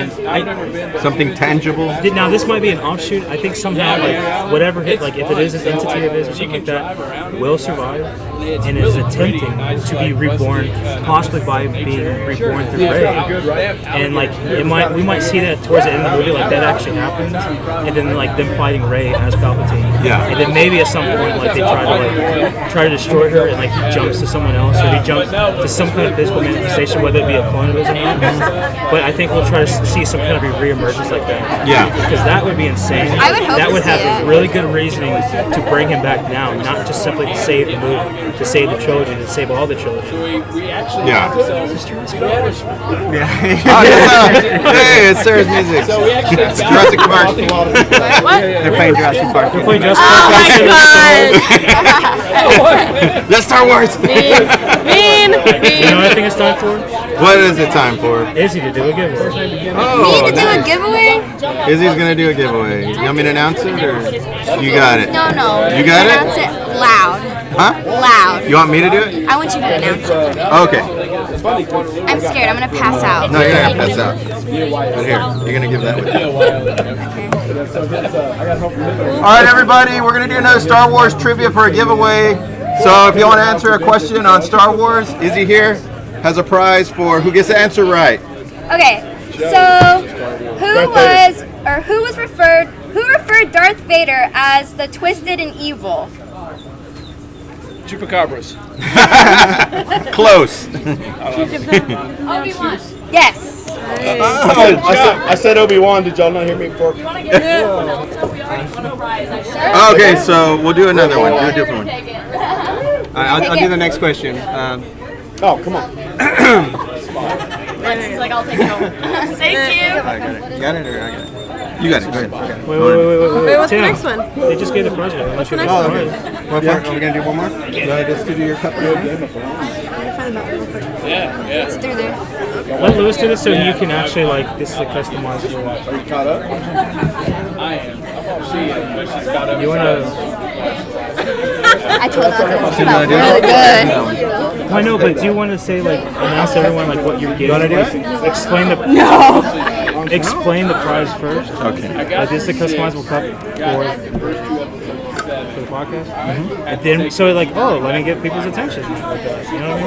Something tangible? now this might be an offshoot. I think somehow like whatever hit, like if it is an entity of his or something like that, will survive and is attempting to be reborn, possibly by being reborn through Rey. And like we might see that towards the end of the movie, like that actually happens, and then like them fighting Rey as Palpatine. Yeah. And then maybe at some point like they try to destroy her, and like he jumps to someone else, or he jumps to some kind of physical manifestation, whether it be a clone of his or not. But I think we'll try to see some kind of a reemergence like that. Yeah. Because that would be insane. I would hope that to would see have it. really good reasoning to bring him back now, not just simply to save the movie, to save the trilogy, to save all the trilogy. Yeah. Yeah. Oh, hey, it's Sarah's music. It's Jurassic Park. They're playing Jurassic Park. We're playing Jurassic Oh Park. my That's Star Wars. god! Mean. You know what I think it's time for? What is it time for? Izzy to do a giveaway. Me Oh, to do a giveaway? Izzy's gonna do a giveaway. You want me to announce it or you got it? No. You got it? Announce it loud. Huh? Loud. You want me to do it? I want you to announce it. Okay. I'm scared. I'm gonna pass out. No, you're not gonna pass out. But here, you're gonna give that one. All right, everybody, we're gonna do another Star Wars trivia for a giveaway. So if you want to answer a question on Star Wars, Izzy here has a prize for who gets the answer right. Okay. So who referred Darth Vader as the twisted and evil? Chupacabras. Close. Obi-Wan. Yes. I said Obi-Wan. Did y'all not hear me before? Okay, so we'll do another one. Do a different one. I'll do the next question. Oh, come on. He's like, I'll take it home. Thank you. I got it. You got it or I got it? You got it. Go ahead. Wait. Wait, what's the Tim, next one? They just gave the prize away. What's the next Oh, one? okay. What part? Are we gonna do one more? Just to do your cup. It's through there. Let Lewis do this so you can actually like. This is a customizable. Are you caught up? I am. She's got up. You wanna? I told us it was wanna do it? really good. I know, but do you want to say like announce to everyone like what you're getting? Like, explain the explain the prize first. Okay. Like this is a customizable cup for the podcast, and then so like let me get people's attention. Like that, you know what I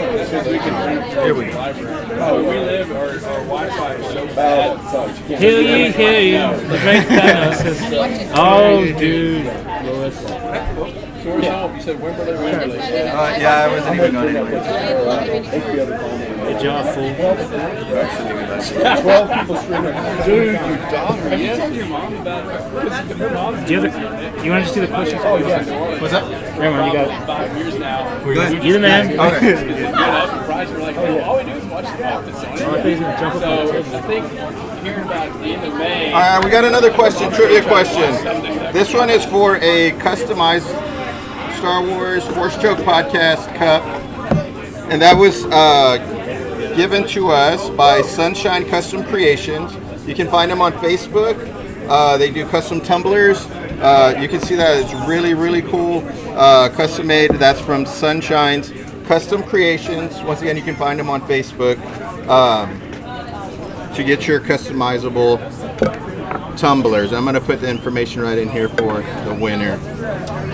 mean? Here we go. Oh, we live, our Wi-Fi is so bad. Hear ye, the great Thanos is. Oh, dude, Lewis. Yours home. You said Wimberley. Yeah, I wasn't even going anywhere. Good job, fool. Dude, your daughter. Have you told your mom about her mom? Do you want to just do the questions? Oh yeah. What's up? Never mind, you got it. 5 years now. We're good? You're the man. Okay. Get up and prize. We're like, no, all we do is watch The Office on I think he's gonna jump up on the So table. I think hearing about the end of May. All right, we got another question, trivia question. This one is for a customized Star Wars Force Choke Podcast cup. And that was given to us by Sunshine Custom Creations. You can find them on Facebook. They do custom tumblers. You can see that it's really, really cool. Custom made. That's from Sunshine's Custom Creations. Once again, you can find them on Facebook to get your customizable tumblers. I'm going to put the information right in here for the winner.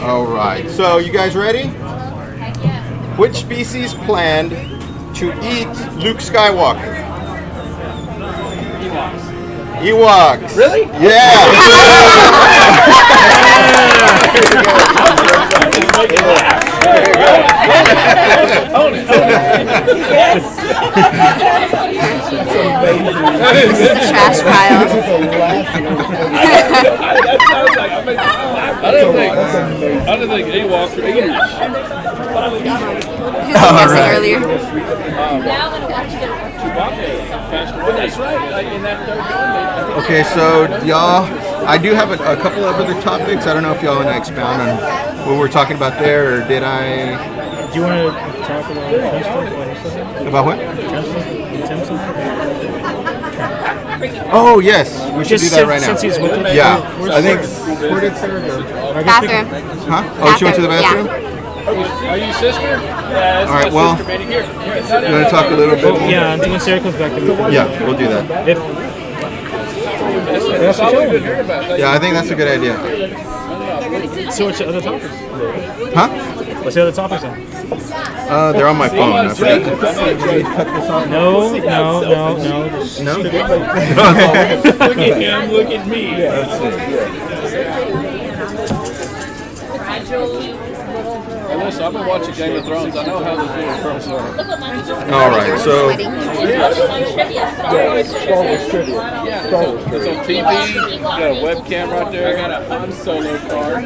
All right. So you guys ready? Which species planned to eat Luke Skywalker? Ewoks. Really? Yeah. This is the trash pile. I don't think Ewoks are eaters. Who was guessing earlier? That's right. In that third one, Okay, so y'all, I do have a couple of other topics. I don't know if y'all want to expound on what we're talking about there, or did I? Do you want to talk about Trent? About what? Trent? Oh yes, we should do that right now. Since he's with us. Yeah, I think. Where did Sarah go? Bathroom. Huh? Oh, she went to the bathroom. are you sister? Yeah, All right. Well, sister, here. you want to talk a little bit more? Yeah, until when Sarah comes back to me. Yeah, we'll do that. That's all we've been hearing about. Yeah, I think that's a good idea. So what's the other topics? Huh? What's the other topics then? They're on my phone. I forgot. No. No. Look at him, look at me. Hey, listen, I've been watching Game of Thrones. I know how those little girls are. All right. So. It's on TV. You got a webcam right there. I got a Han Solo card.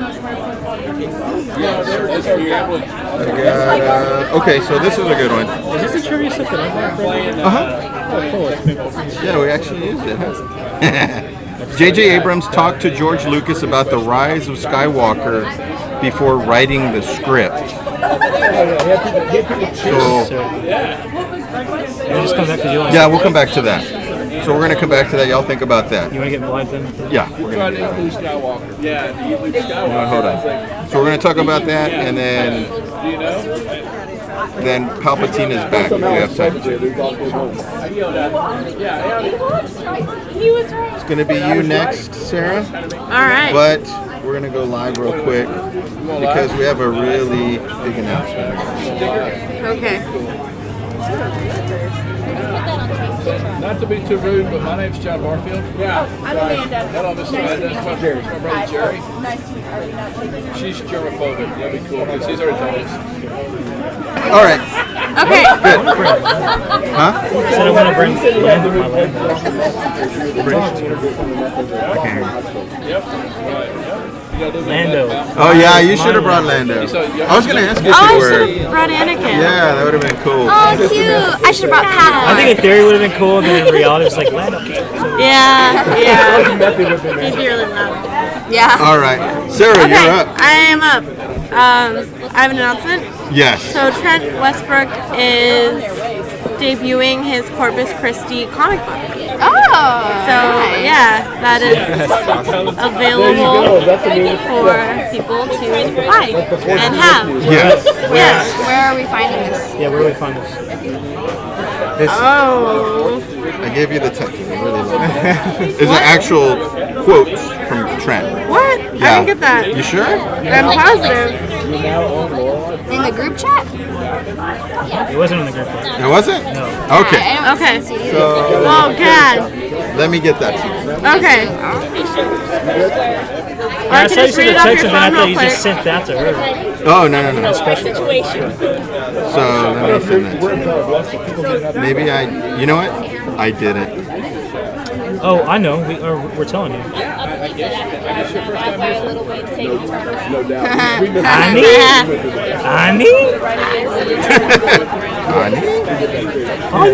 Okay, so this is a good one. Is this a trivia set that I'm playing? Yeah, we actually used it. J.J. Abrams talked to George Lucas about the rise of Skywalker before writing the script. So, Just come back to you. yeah, we'll come back to that. So we're going to come back to that. Y'all think about that. You want to get blind then? Yeah, we're going to do that. Luke Skywalker. Yeah, Luke Skywalker. Hold on. So we're going to talk about that, and then Palpatine is back if you have time to. It's going to be you next, Sarah. All right. But we're going to go live real quick because we have a really big announcement. Okay. Not to be too rude, but my name's John Barfield. Yeah. I'm Amanda. Hello, Mr. Amanda. That's my brother Jerry. Nice to meet you. She's germophobic. That'd be cool. She's already told us. All right. Okay. Huh? So I'm going to bring land my land. Yep. Lando. Oh, yeah, you should have brought Lando. I was going to ask you if Oh, I you should were. have brought Anakin. Yeah, that would have been cool. Oh, cute. I should have brought Padawan. I think in theory would have been cool, and then in reality it's like Lando. Yeah. He'd be really loud. Yeah. All right. Sarah, Okay, you're up. I am up. I have an announcement. Yes. So Trent Westbrook is debuting his Corpus Christi comic book. Oh. So yeah, that is available for people to buy and have. Yes. Yes. Where are we finding this? Yeah, where do we find this? Oh. I gave you the text. I really love it. It's an actual quote from Trent. What? I didn't get that. You sure? I'm positive. In the group chat? It wasn't in the group. It wasn't? No. Okay. I don't Okay. see it. So Oh God. let me get that to you. Okay. I can saw you just sent read a it off text, your and then I phone thought real you quick. just sent that to her. Oh, no. Situation. So let me send that to you. Maybe you know what? I didn't. Oh, I know. We're telling you. Annie?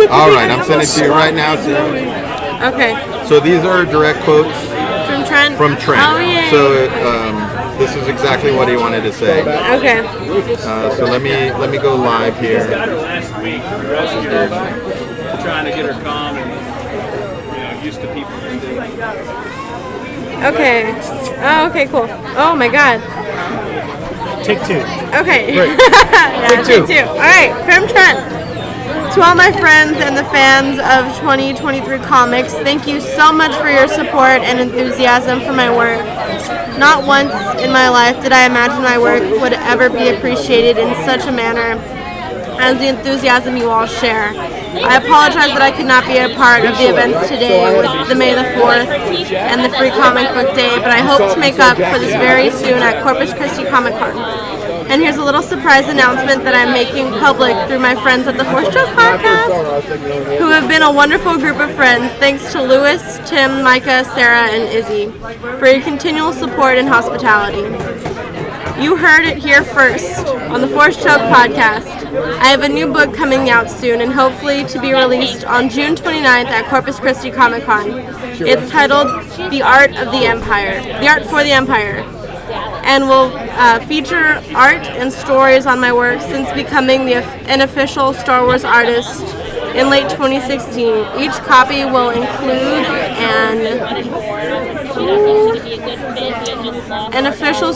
All right, I'm sending it to you right now, Sarah. Okay. So these are direct quotes From Trent. from Trent. Oh yeah. So this is exactly what he wanted to say. Okay. So let me go live here. Last week, trying to get her calm and used to people. Okay. Oh, okay, cool. Oh my God. Take two. Okay. Great. Yeah, take two. All right, from Trent. To all my friends and the fans of 2023 Comics, thank you so much for your support and enthusiasm for my work. Not once in my life did I imagine my work would ever be appreciated in such a manner as the enthusiasm you all share. I apologize that I could not be a part of the events today with the May the 4th and the Free Comic Book Day, but I hope to make up for this very soon at Corpus Christi Comic Con. And here's a little surprise announcement that I'm making public through my friends at the Fourth Stroke Podcast, who have been a wonderful group of friends. Thanks to Louis, Tim, Micah, Sarah, and Izzy for your continual support and hospitality. You heard it here first on the Fourth Stroke Podcast. I have a new book coming out soon and hopefully to be released on June 29th at Corpus Christi Comic Con. It's titled The Art for the Empire, and will feature art and stories on my work since becoming an official Star Wars artist in late 2016. Each copy will include an official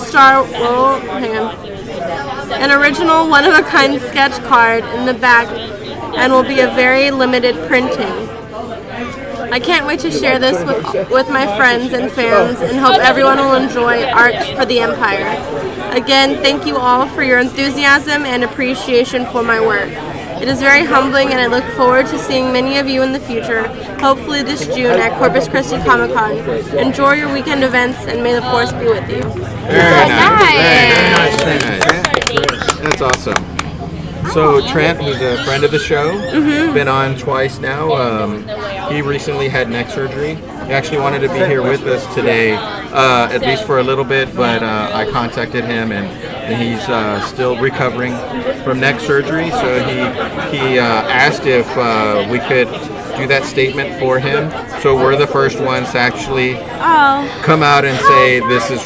an original one-of-a-kind sketch card in the back, and will be a very limited printing. I can't wait to share this with my friends and fans and hope everyone will enjoy Art for the Empire. Again, thank you all for your enthusiasm and appreciation for my work. It is very humbling and I look forward to seeing many of you in the future, hopefully this June at Corpus Christi Comic Con. Enjoy your weekend events and may the Force be with you. Very nice. Very nice. That's awesome. So Trent, who's a friend of the show, been on twice now. He recently had neck surgery. He actually wanted to be here with us today, at least for a little bit, but I contacted him and he's still recovering from neck surgery. So he asked if we could do that statement for him. So we're the first ones to actually come out and say this is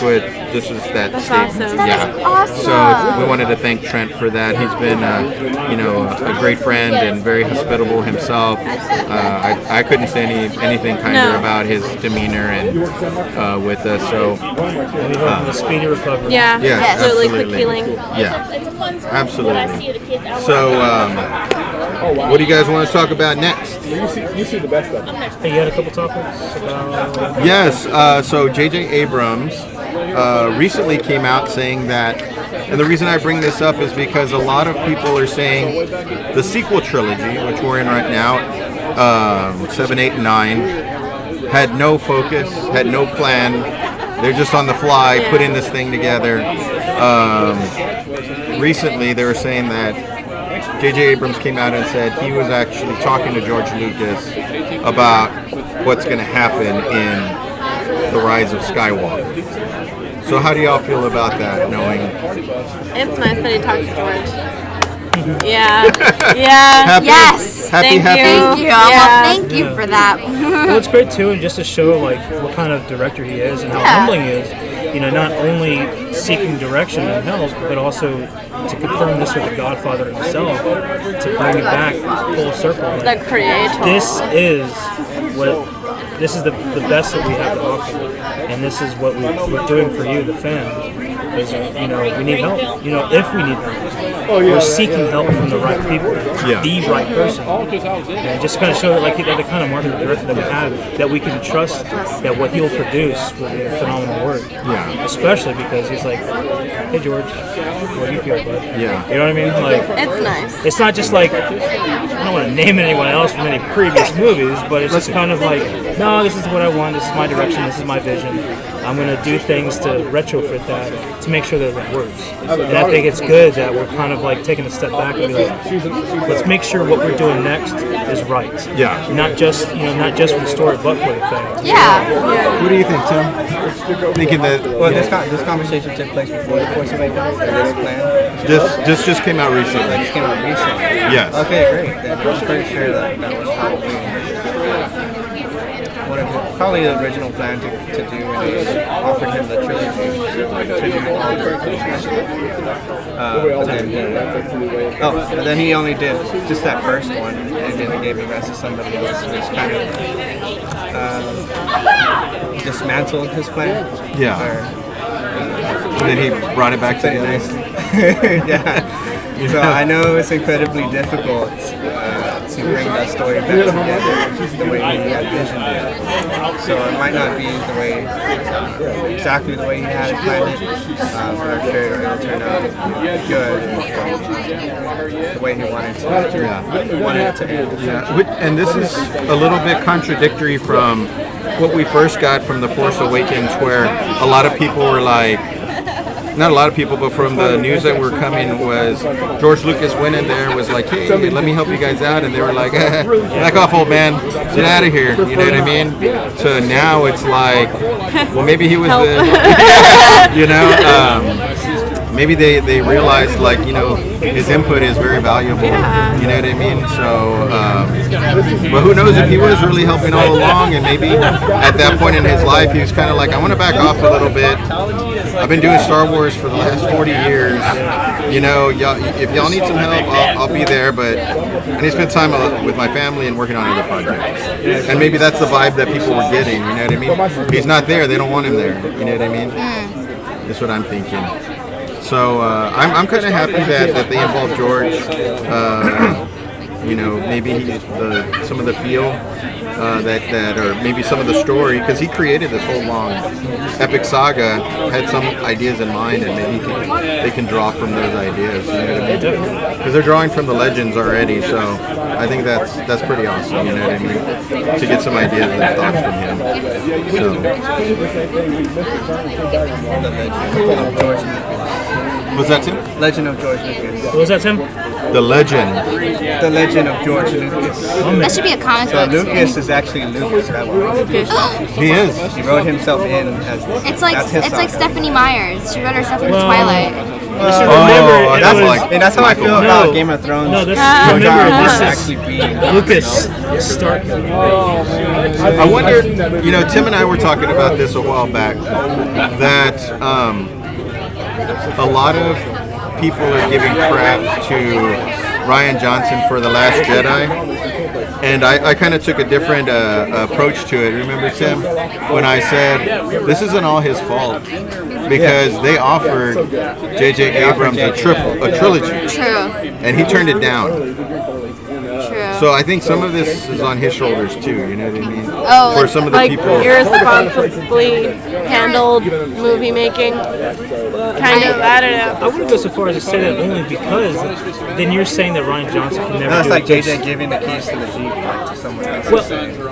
that That's statement. awesome. That's awesome. So we wanted to thank Trent for that. He's been, a great friend and very hospitable himself. I couldn't say anything kinder about his demeanor and with us. So And we hope for a speedy recovery. Yeah, Yes, absolutely. Quick absolutely. healing. yeah, It's a fun school. Absolutely. When I see the kids out. so what do you guys want to talk about next? You see the best of it. Hey, you had a couple topics about... Yes, so J.J. Abrams recently came out saying that, and the reason I bring this up is because a lot of people are saying the sequel trilogy, which we're in right now, 7, 8, and 9, had no focus, had no plan. They're just on the fly, putting this thing together. Recently, they were saying that J.J. Abrams came out and said he was actually talking to George Lucas about what's going to happen in The Rise of Skywalker. So how do y'all feel about that, knowing... It's nice that he talked to George. Yeah. Yeah. Happy, Yes. Happy, Thank happy. Thank you. Yeah. Well, thank you for that. Well, it's great too, and just to show like what kind of director he is and how humbling he is. You know, not only seeking direction and help, but also to confirm this with the Godfather himself, to bring it back full circle. Like, The creator. this is the best that we have to offer, and this is what we're doing for you, the fans. Is, we need help. If we need help, we're seeking help from the right people, the right person, and just kind of show that the kind of marketing director that we have, that we can trust that what he'll produce will be phenomenal work. Yeah. Especially because he's like, hey George, what do you feel, bud? Yeah. You know what I mean? Like, It's nice. it's not just like, I don't want to name anyone else from any previous movies, but it's just kind of like, no, this is what I want, this is my direction, this is my vision. I'm going to do things to retrofit that to make sure that it works. And I think it's good that we're kind of like taking a step back and be like, let's make sure what we're doing next is right. Yeah. Not just for the story, but for the fans. Yeah. What do you think, Tim? Thinking that Well, this conversation took place before the Force Awakens, or this plan? this just came out recently. This came out recently. Yes. Okay, great. Then I'm pretty sure that was probably one of his, probably the original plan to do, and they offered him the trilogy to do all the but then he only did just that first one, and then he gave the rest to somebody else. Just kind of dismantled his plan. Yeah. And then he brought it back to the nice. Yeah. So I know it's incredibly difficult to bring that story back together the way he had visioned it. So it might not be the way, exactly the way he had it planned it, but I'm sure it'll turn out good the way he wanted to. Yeah. Wanted it to end. Yeah. And this is a little bit contradictory from what we first got from The Force Awakens, where a lot of people were like, not a lot of people, but from the news that were coming was George Lucas went in there, was like, hey, let me help you guys out. And they were like, back off, old man. Get out of here. You know what I mean? So now it's like, well, maybe he was you know, maybe they realized, like, you know, his input is very valuable. Yeah. You know what I mean? So, but who knows if he was really helping all along, and maybe at that point in his life, he was kind of like, I want to back off a little bit. I've been doing Star Wars for the last 40 years. You know, if y'all need some help, I'll be there. But I need to spend time with my family and working on other projects. And maybe that's the vibe that people were getting. You know what I mean? If he's not there, they don't want him there. You know what I mean? That's what I'm thinking. So I'm kind of happy that they involved George. You know, maybe some of the feel that or maybe some of the story, because he created this whole long epic saga, had some ideas in mind, and maybe they can draw from those ideas. You know what I mean? Because they're drawing from the legends already, so I think that's pretty awesome. You know what I mean? To get some ideas and thoughts from him. So. Was that Tim? Legend of George Lucas. What was that, Tim? The Legend. The Legend of George Lucas. That should be a comic So book. Lucas is actually Luke Skywalker. He is. He wrote himself in as It's like that's his like son. Stephanie Myers. She wrote herself into Twilight. Remember, that's was- like And that's how I feel No. about Game of Thrones. No, this, George remember, R. R. this Martin is actually being Lucas Stark. I wonder, you know, Tim and I were talking about this a while back, that a lot of people are giving crap to Rian Johnson for The Last Jedi, and I kind of took a different approach to it. Remember, Tim, when I said this isn't all his fault, because they offered J.J. Abrams a trilogy, True. and he turned it down. True. So I think some of this is on his shoulders too. You know what I mean? Oh, for some of the Like people. irresponsibly handled movie making. Kind of, I don't know. I wouldn't go so far as to say that only because then you're saying that Rian Johnson can never No, it's do like it. JJ giving the keys to the Jeep like, to someone else.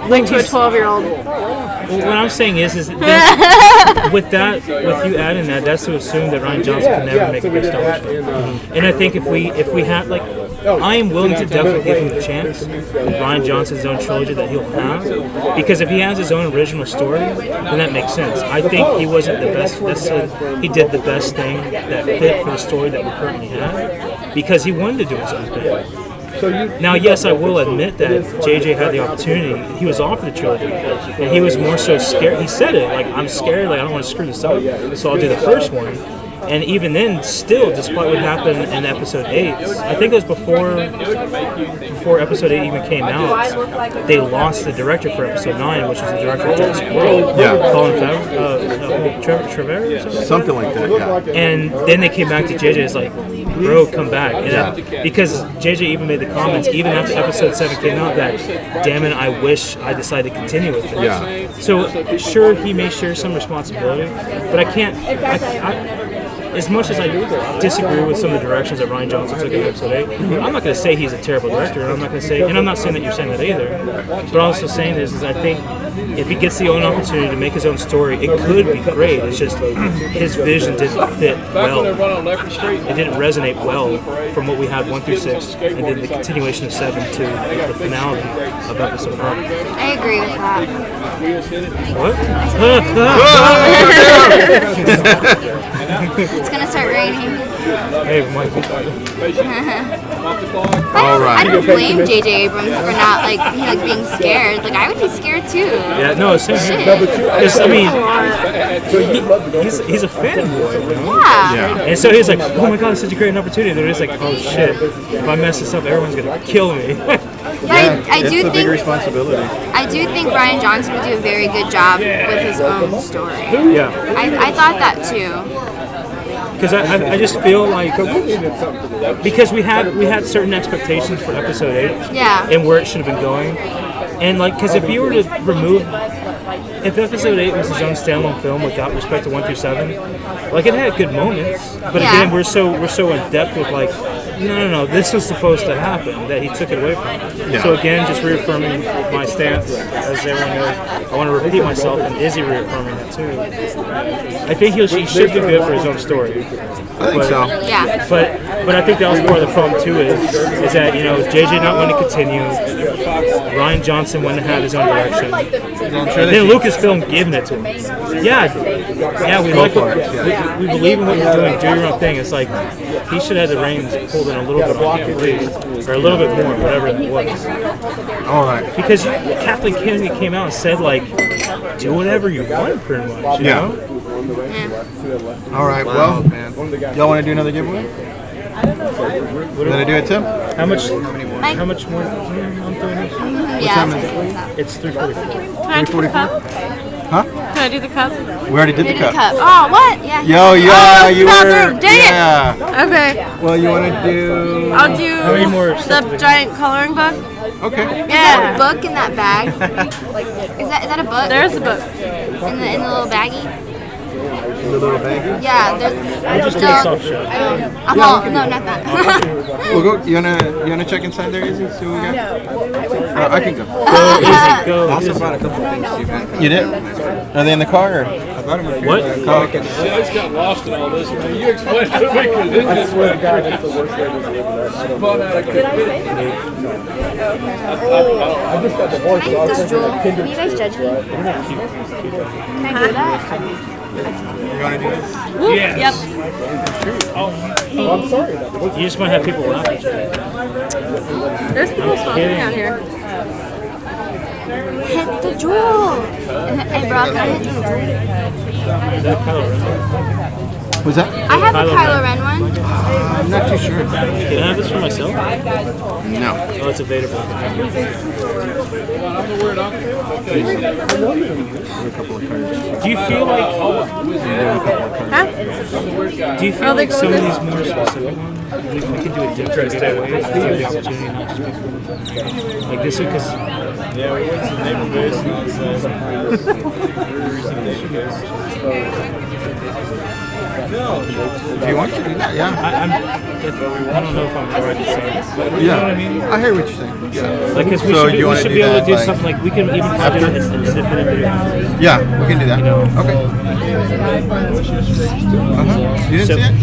Like to a 12-year-old. Well, what I'm saying is that with you adding that, that's to assume that Rian Johnson can never make a good Star Wars film. And I think if we had, like, I am willing to definitely give him a chance with Rian Johnson's own trilogy that he'll have, because if he has his own original story, then that makes sense. I think he wasn't the best. He did the best thing that fit for the story that we currently have, because he wanted to do his own thing. Now, yes, I will admit that JJ had the opportunity. He was offered the trilogy, and he was more so scared. He said it, like, I'm scared, like, I don't want to screw this up, so I'll do the first one. And even then, still, despite what happened in Episode 8, I think it was before Episode 8 even came out, they lost the director for Episode 9, which was the director of Jurassic World. Yeah. Colin Trevorrow or something? Something like that, yeah. And then they came back to JJ, it's like, bro, come back. And because JJ even made the comments, even after Episode 7 came out, that, damn it, I wish I decided to continue with it. Yeah. So, sure, he may share some responsibility, but I can't, as much as I disagree with some of the directions that Rian Johnson took in Episode 8, I'm not going to say he's a terrible director, and I'm not going to say, and I'm not saying that you're saying that either, but also saying is I think if he gets the own opportunity to make his own story, it could be great. It's just his vision didn't fit well. It didn't resonate well from what we had 1 through 6, and then the continuation of 7 to the finality of Episode 9. I agree with that. What? It's gonna start raining. Hey, Mike. All right. I don't blame J.J. Abrams for not being scared. Like I would be scared too. Yeah, no, same here. Because, I mean, he's a fanboy, you know? Yeah. And so he's like, oh my god, it's such a great opportunity. They're just like, oh shit, if I mess this up, everyone's gonna kill me. Yeah, I it's do a big think responsibility. I do think Ryan Johnson would do a very good job with his own story. Yeah. I thought that too. Because I just feel like because we had certain expectations for episode 8 Yeah. and where it should have been going, and like because if you were to remove if episode 8 was his own standalone film without respect to 1 through 7, like it had good moments, but Yeah. again we're so in depth with like no, this was supposed to happen that he took it away from me. Yeah. So again, just reaffirming my stance, as everyone knows, I want to repeat myself, and Izzy reaffirming it too. I think he should do good for his own story. I think so. Yeah. But I think that was part of the problem too is that JJ not wanting to continue, Ryan Johnson wanting to have his own direction, and then Lucasfilm giving it to him. Yeah, we like it. We believe in what you're doing. Do your own thing. It's like he should have the reins pulled in a little bit on him at least, or a little bit more, whatever it was. All right. Because Kathleen Kennedy came out and said like, do whatever you want, pretty much. You know? All right. Well, y'all want to do another giveaway? We're gonna do it, Tim. How much more? I'm doing it. Yeah. It's 3:44. Can I do the cup? Huh? Can I do the cup? We already did We the did a cup. cup. Oh, what? Yeah. Yo, yeah, you not were. there. Dang it. Yeah. Okay. Well, you want to do? I'll do How many more steps the giant coloring book. Okay. Is that Yeah. a book in that bag? Is that a book? There's a book. in the little baggie. The little baggie. Yeah. There's. Just do a soft shell. No, not that. We'll go. You wanna check inside there, Izzy? See what we got. I can go. Go, Izzy, go. I also Izzy. brought a couple things to you, man. You did? Are they in the car? Or? What? Oh, okay. I just got lost in all this, man. You explained it to me because I swear to God, it's the worst way to live in that. spun out of conviction. I just got divorced. Can I use this jewel? Can you guys judge me? Can I do that? You wanna do this? Yes. I'm sorry about that. You just might have people laughing. There's people smoking out here. Hit the jewel. Hey, bro, can I hit the jewel? Is that Kylo Ren? Was that? I have a Kylo Kylo Ren one. I'm not too sure. Can I have this for myself? No. Oh, it's a Vader book. A couple of cards. Do you feel like Huh? Do you feel like some of these more specific ones we can do a different giveaway to give the opportunity, not just people like this one? Because Yeah, we went to the neighborhoods and all If you want to do that, yeah. I don't know if I'm right to say this, but you Yeah. know what I mean? I hear what you're saying. Yeah. Like, because So we you wanna should do be able that, to do like- something like we can even have it as an independent video. Yeah, we can do that. Okay. You didn't So- see it?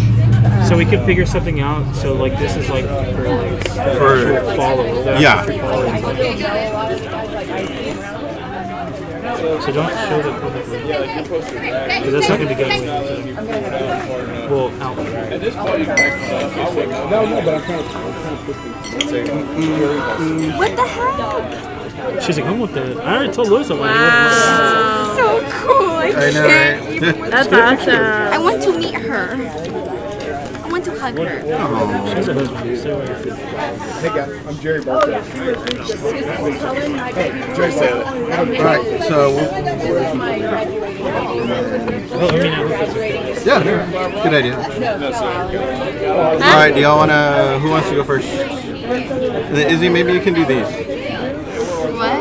So we can figure something out. So like this is like for actual followers. the Yeah. actual followers. So don't show the publicly. Because that's not going to be good. Well, out. No, but I'm kind of What the heck? She's like, I'm with the. I already told Lewis I'm Wow. So cool. I I know, can't right? even. That's awesome. I want to meet her. I want to hug her. She has a husband. So Hey guys, I'm Jerry Barker. Jerry said it. All right, so well, I mean, yeah, good idea. All right, do y'all wanna? Who wants to go first? Izzy, maybe you can do these. What?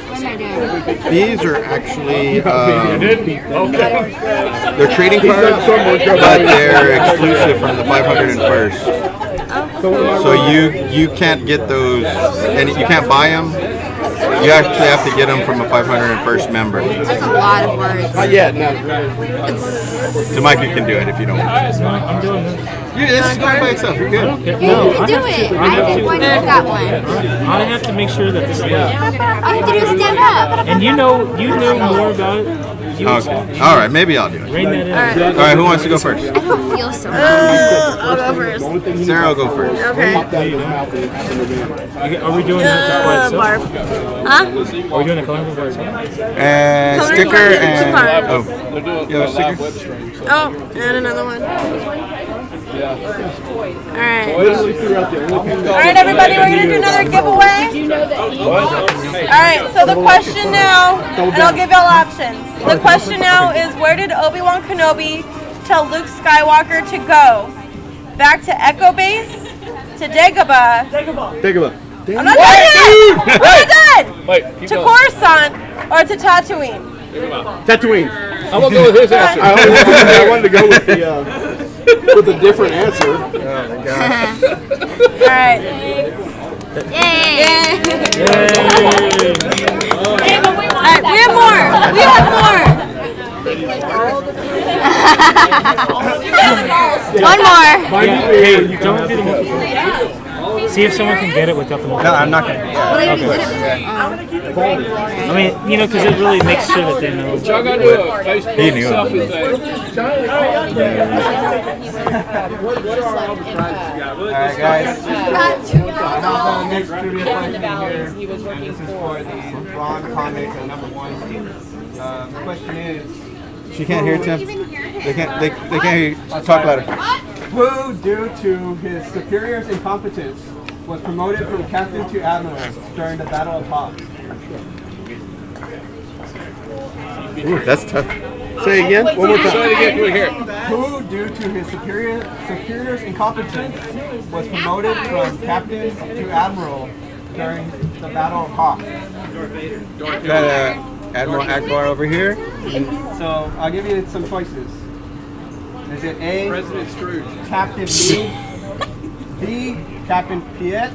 What am I doing? These are actually they're trading cards, but they're exclusive from the 501st. So you can't get those, and you can't buy them. You actually have to get them from a 501st member. That's a lot of words. Not yet, no. So Micah can do it if you don't want to. I'm doing this. You just go by itself. You're good. Yeah, you can do it. I think why not that one? I have to make sure that this is. All you have to do is stand up. And you know more about it Okay. All right, maybe I'll do it. Rein that in. All right, who wants to go first? I don't feel so good. I'll go first. Sarah will go first. Okay. Are we doing that by itself? Barf. Huh? Are we doing the coloring book by itself? And Coloring sticker book and and cards. oh, They're doing You have a live sticker? web stream. So. Oh, and another one. Yeah. Alright. Alright, Everybody, we're gonna do another giveaway. Alright, so the question now, and I'll give y'all options. The question now is, where did Obi-Wan Kenobi tell Luke Skywalker to go? Back to Echo Base? To Dagobah? Dagobah. I'm not done yet! I'm not done! Wait, keep To going. Coruscant or to Tatooine? Tatooine. I'm gonna go with his answer. I wanted to go with the different answer. oh my gosh. Alright. Yay! Alright, we have more! We have more! One more. Hey, don't do the multiple. See if someone can get it without the multiple. No, I'm not gonna. Well, they already did it. I mean, you know, because it really makes sure that they know. Y'all gotta do a Facebook He knew it. selfie thing. Alright, guys. Not too I'm on the next trivia question here. And this is for the Ron Comics at #1. The question is. She can't hear Tim. They can't. They can't hear you. Talk louder. Who, due to his superior's incompetence, was promoted from captain to admiral during the Battle of Hoth? Ooh, that's tough. Say again. One more time. Say it again, we hear. Who, due to his superior's incompetence, was promoted from captain to admiral during the Battle of Hoth? Got Admiral Akbar over here. So I'll give you some choices. Is it A, President Scrooge. Captain B, B, Captain Piet,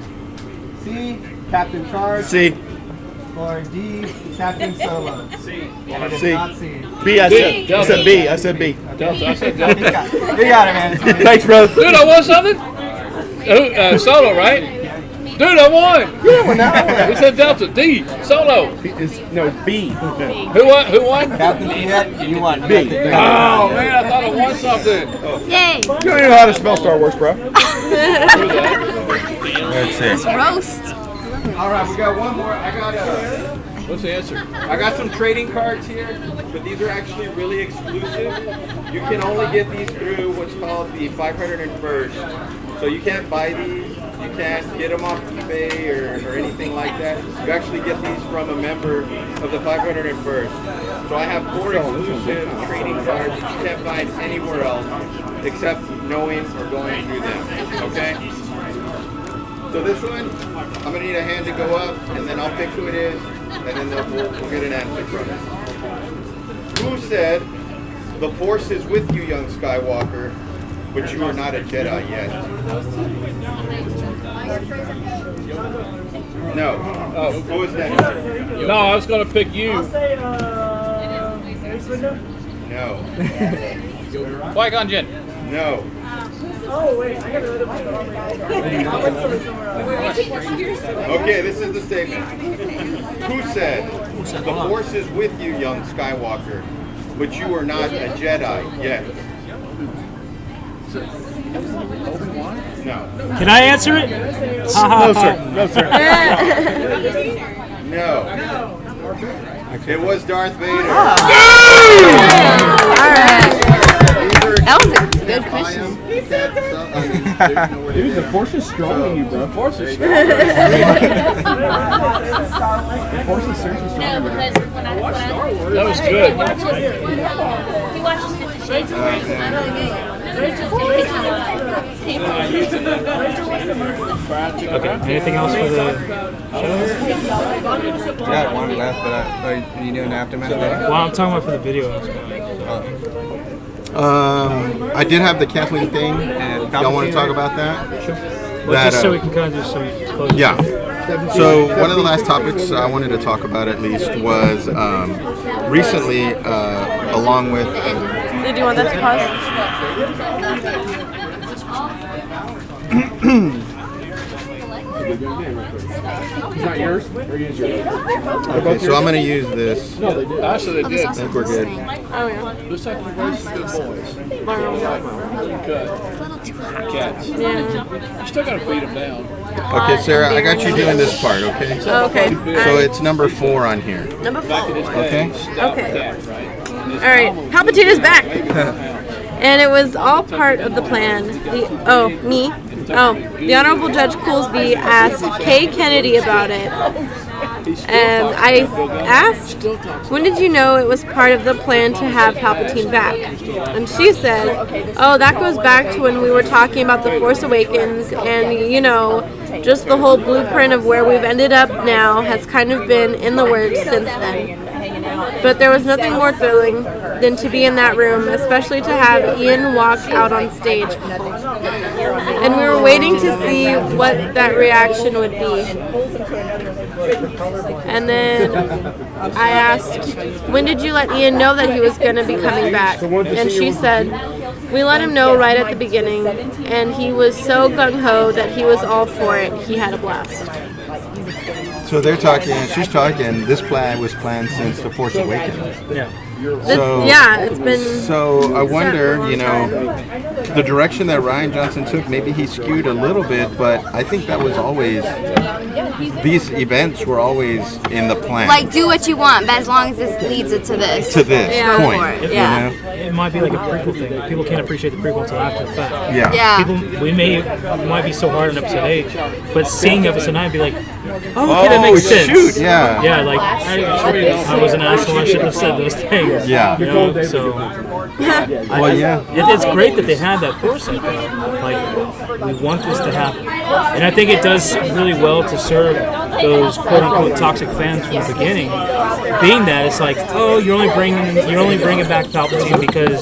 C, Captain Charge, C. or D, Captain Solo? C. And it is C. not C. B. I said B. I said B. Delta. I said You Delta. got it, man. Thanks, bro. Dude, I won something? Solo, right? Dude, I won! He said Delta. D. Solo. No, it's B. Who won? Who won? Captain Piet, you won. B. Oh, man, I thought I won something. Yay! You don't even know how to spell Star Wars, bro. Let's see. Roast. All right, we got one more. What's the answer? I got some trading cards here, but these are actually really exclusive. You can only get these through what's called the 501st. So you can't buy these, you can't get them off eBay or anything like that. You actually get these from a member of the 501st. So I have 4 exclusive trading cards that you can't find anywhere else except knowing or going through them, okay? So this one, I'm gonna need a hand to go up, and then I'll pick who it is, and then we'll get an answer from it. Who said, "The Force is with you, young Skywalker, but you are not a Jedi yet"? No. Oh, Who was that? no, I was going to pick you. No. Qui-Gon Jinn. No. Okay, this is the statement. Who said, "The Force is with you, young Skywalker, but you are not a Jedi yet"? No. Can I answer it? No, sir. No, sir. No. It was Darth Vader. That was a good question. Dude, the Force is strong in you, bro. The Force is strong. The Force is seriously strong. No, because when I watched Star Wars, That was good. he watches 50 Shades of Grey. I don't Okay. Anything else for the show? got one left, but are you doing aftermath? Well, I'm talking about for the video. I did have the Kathleen thing. Y'all want to talk about that? Well, just so we can kind of do some closing. Yeah. So one of the last topics I wanted to talk about at least was recently, along with. Did you want that to pause? He's not yours? Or use yours? Okay, so I'm going to use this. Actually, they did. I think we're good. Oh, yeah. Looks like you raised some good boys. A little too hot. Cats. Yeah. You still got to beat them down. Okay, Sarah, I got you doing this part, okay? Okay. So it's number 4 on here. Number 4. Okay? Okay. All right. Palpatine is back. And it was all part of the plan. The Honorable Judge Coolsby asked Kay Kennedy about it. And I asked, when did you know it was part of the plan to have Palpatine back? And she said, oh, that goes back to when we were talking about The Force Awakens, and, you know, just the whole blueprint of where we've ended up now has kind of been in the works since then. But there was nothing more thrilling than to be in that room, especially to have Ian walk out on stage. And we were waiting to see what that reaction would be. And then I asked, when did you let Ian know that he was going to be coming back? And she said, we let him know right at the beginning, and he was so gung-ho that he was all for it. He had a blast. So they're talking, she's talking, this plan was planned since The Force Awakens. Yeah. So, it's been... So I wonder, you know, the direction that Rian Johnson took, maybe he skewed a little bit, but I think that was always, these events were always in the plan. Like, do what you want, but as long as this leads it to this. To this point. Go for it. You Yeah. know? It might be like a prequel thing. Like, people can't appreciate the prequel until after the fact. Yeah. Yeah. People, we might be so hard in episode 8, but seeing episode 9 be like, oh, okay, that makes sense. Shoot, yeah. Yeah, like, I was an asshole, I shouldn't have said those things. Yeah. You know, so... Well, yeah. It's great that they had that foresight. Like, we want this to happen. And I think it does really well to serve those quote-unquote toxic fans from the beginning. Being that it's like, oh, you're only bringing back Palpatine because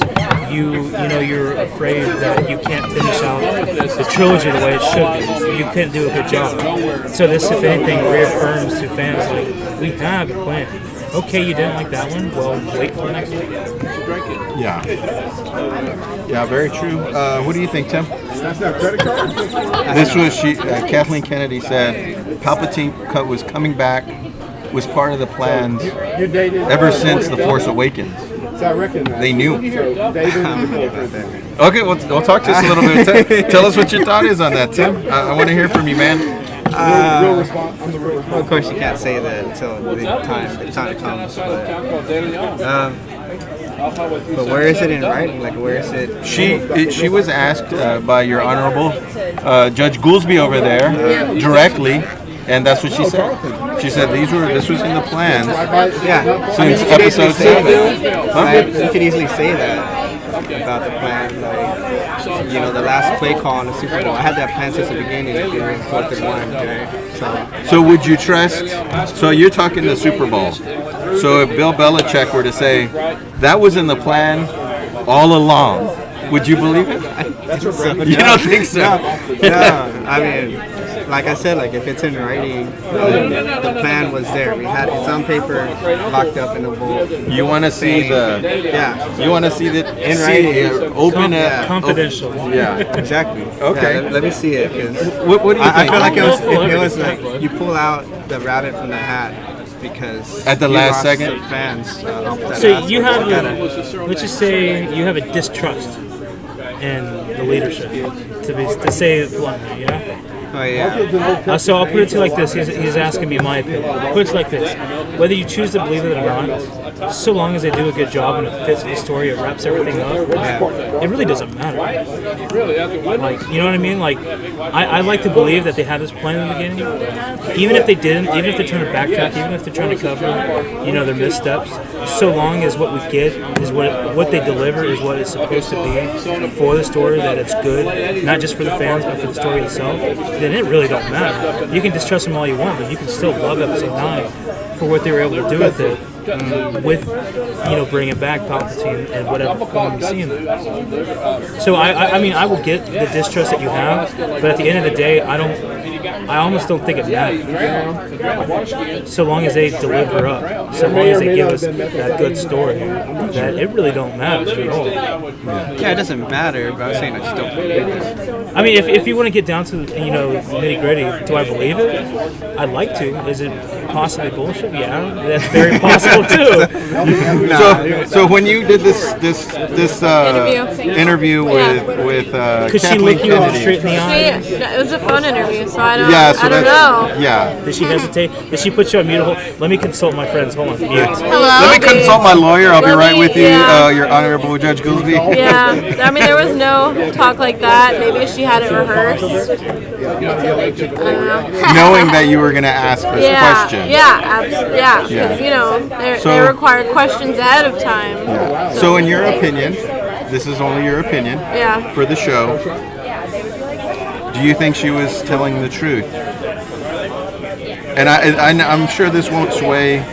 you're afraid that you can't finish out the trilogy the way it should be. You couldn't do a good job. So this, if anything, reaffirms to fans like, we have a plan. Okay, you didn't like that one? Well, wait for the next one. Yeah. Yeah, very true. What do you think, Tim? This was Kathleen Kennedy said Palpatine was coming back, was part of the plans ever since The Force Awakens. They knew. Okay, we'll talk to us a little bit. Tell us what your thought is on that, Tim. I want to hear from you, man. Well, of course, you can't say that until the time comes. But where is it in writing? Like, where is it? She was asked by your Honorable Judge Goolsby over there directly, and that's what she said. She said this was in the plans. Yeah, since episode 7. You could easily say that about the plan. Like, you know, the last play call in the Super Bowl. I had that plan since the beginning. If you're in 4th and 1, right? So would you trust? So you're talking the Super Bowl. So if Bill Belichick were to say that was in the plan all along, would you believe it? You don't think so? No. I mean, like I said, like if it's in writing, the plan was there. We had it's on paper, locked up in a vault. You want to see You want to see that in writing, open confidential. Yeah, exactly. Okay, let me see it. What do you think? I feel like it was like you pull out the rabbit from the hat. Because at the last second, fans. So you have, let's just say, you have a distrust in the leadership, to say it bluntly, yeah. Oh yeah. So I'll put it to you like this. He's asking me my opinion. I'll put it to you like this: whether you choose to believe it or not, so long as they do a good job and it fits the story, it wraps everything up. It really doesn't matter. Like, you know what I mean? Like, I like to believe that they had this plan in the beginning. Even if they didn't, even if they're trying to backtrack, even if they're trying to cover, their missteps. So long as what we get is what they deliver is what it's supposed to be for the story, that it's good, not just for the fans, but for the story itself. Then it really don't matter. You can distrust them all you want, but you can still love episode 9 for what they were able to do with it, with bringing back Palpatine and whatever form you see him in. So I mean, I will get the distrust that you have, but at the end of the day, I don't I almost don't think it matters. So long as they deliver up, so long as they give us that good story, that it really don't matter at all. Yeah, it doesn't matter, but I'm saying I just don't believe it. I mean, if you want to get down to nitty gritty, do I believe it? I'd like to. Is it possibly bullshit? Yeah, that's very possible too. So when you did this interview with Could she Kathleen look you Kennedy, straight in the eye? It was a phone interview, so I don't, yeah, so I don't that's know. yeah. Did she hesitate? Did she put you on mute? Let me consult my friends. Hold on, mute. Hello. Let me consult my lawyer. I'll be Let right me- with you, yeah. Your Honorable Judge Goolsby. Yeah, I mean, there was no talk like that. Maybe she had it rehearsed. I don't know. Knowing that you were going to ask this question. Yeah, because they require questions ahead of time. So in your opinion, this is only your opinion Yeah. for the show, do you think she was telling the truth? And I'm sure this won't sway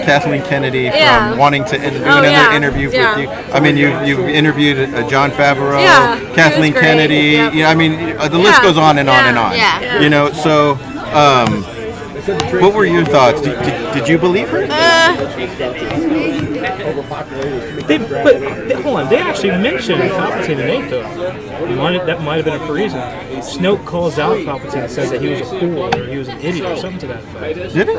Kathleen Kennedy Yeah. from wanting to do Oh, another yeah. interview Yeah. with you. I mean, you've interviewed John Favreau, Yeah, he was Kathleen great. Kennedy. Yep. I mean, the list Yeah. goes on and on and on. Yeah. You know, so what were your thoughts? Did you believe her? Hold on, they actually mentioned Palpatine and Nate though. That might have been for a reason. Snoke calls out Palpatine and says that he was a fool or he was an idiot or something to that effect. Did it?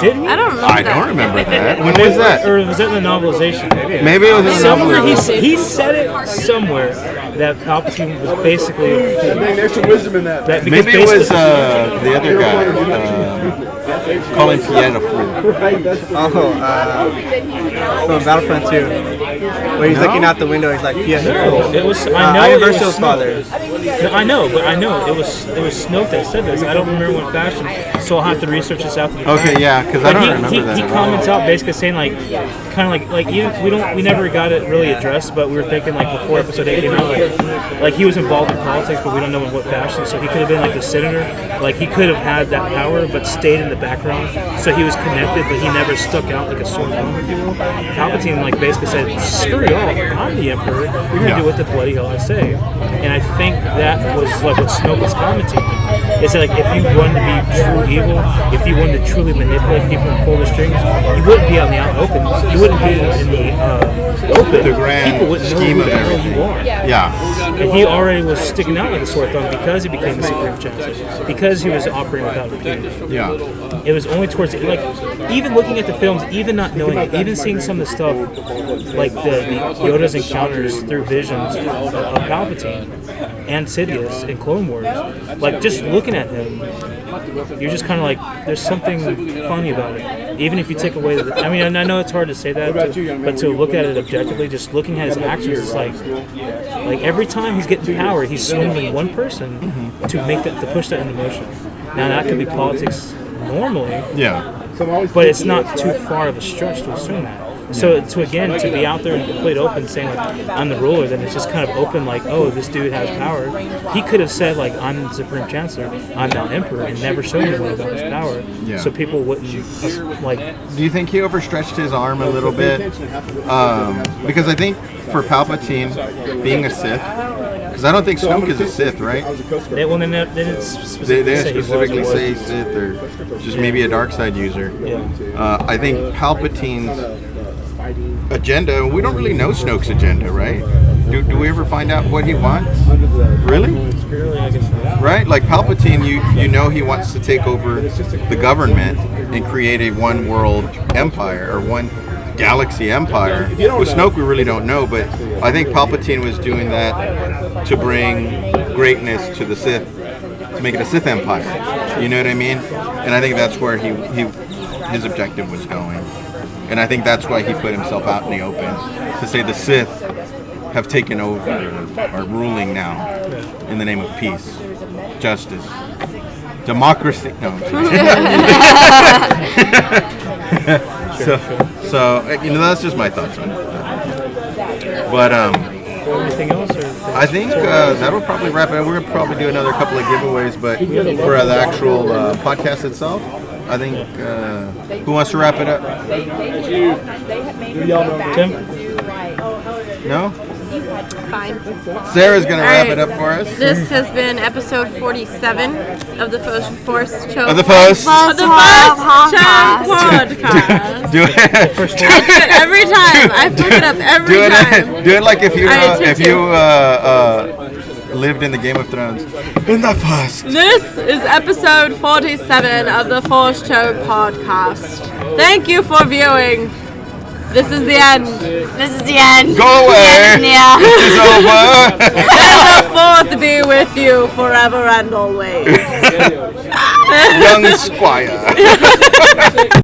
Didn't he? I don't remember I that. don't remember that. When was that? Or was that in the novelization? Maybe it was in the Somewhere novel. he said it somewhere that Palpatine was basically a fool. There's some wisdom in that. Because Maybe it was basically- the other guy, Colin Pieta. From Battlefront 2, where he's looking out the window, he's like, yeah, It was. I know Ian it was Verso's Snoke. father. I know it was Snoke that said this. I don't remember what fashion, so I'll have to research this after the fact. Okay, yeah, because I But don't he, remember he, that. he at all. comments out basically saying like we never got it really addressed, but we were thinking like before episode 8 came out, like he was involved in politics, but we don't know in what fashion. So he could have been like the senator, like he could have had that power, but stayed in the background. So he was connected, but he never stuck out like a sore thumb, if you will. Palpatine like basically said, "Screw y'all, I'm the emperor. You're gonna do what the bloody hell I say." And I think that was like what Snoke was commenting. It's like if you wanted to be true evil, if you wanted to truly manipulate people and pull the strings, you wouldn't be out in the open. You wouldn't be in the open. The grand People wouldn't know scheme who of the hell everything. you are. Yeah. And he already was sticking out like a sore thumb because he became the Supreme Chancellor, because he was operating without repeating. Yeah. It was only towards the, like, even looking at the films, even not knowing it, even seeing some of the stuff, like the Yoda's encounters through visions of Palpatine and Sidious in Clone Wars, like just looking at him, you're just kind of like, there's something funny about it. Even if you take away the, I mean, and I know it's hard to say that, but to look at it objectively, just looking at his actions, it's like every time he's getting power, he's swinging one person to make that, to push that into motion. Now that could be politics normally, Yeah. but it's not too far of a stretch to assume that. So to be out there in complete open saying like I'm the ruler, then it's just kind of open like, oh, this dude has power. He could have said like I'm the Supreme Chancellor, I'm now Emperor, and never showed anyone about his power. Yeah. So people wouldn't like. Do you think he overstretched his arm a little bit? Because I think for Palpatine being a Sith, because I don't think Snoke is a Sith, right? They didn't They specifically specifically say say he was. Sith or just maybe a dark side user. Yeah. I think Palpatine's agenda, we don't really know Snoke's agenda, right? Do we ever find out what he wants? Really? I guess not. Right? Like Palpatine, you know he wants to take over the government and create a one world empire or one galaxy empire. With Snoke, we really don't know, but I think Palpatine was doing that to bring greatness to the Sith, to make it a Sith empire. You know what I mean? And I think that's where his objective was going. And I think that's why he put himself out in the open, to say the Sith have taken over, are ruling now, in the name of peace, justice, democracy. No, I'm kidding. So that's just my thoughts on it. But Anything else? Or I think that'll probably wrap it up. We're gonna probably do another couple of giveaways, but for the actual podcast itself, I think who wants to wrap it up? Tim? No? Fine. Sarah's gonna All wrap right. it up for us. This has been episode 47 of the Forced Choke. Of the post. Of the Forced Choke podcast. Do it. I do it every time. I fuck it up every time. Do it like if you I attempt lived in the Game of Thrones. In the first. This is episode 47 of the Forced Choke podcast. Thank you for viewing. This is the end. This is the end. Go away. Yeah. This is over. May the fourth be with you forever and always. Young Squire.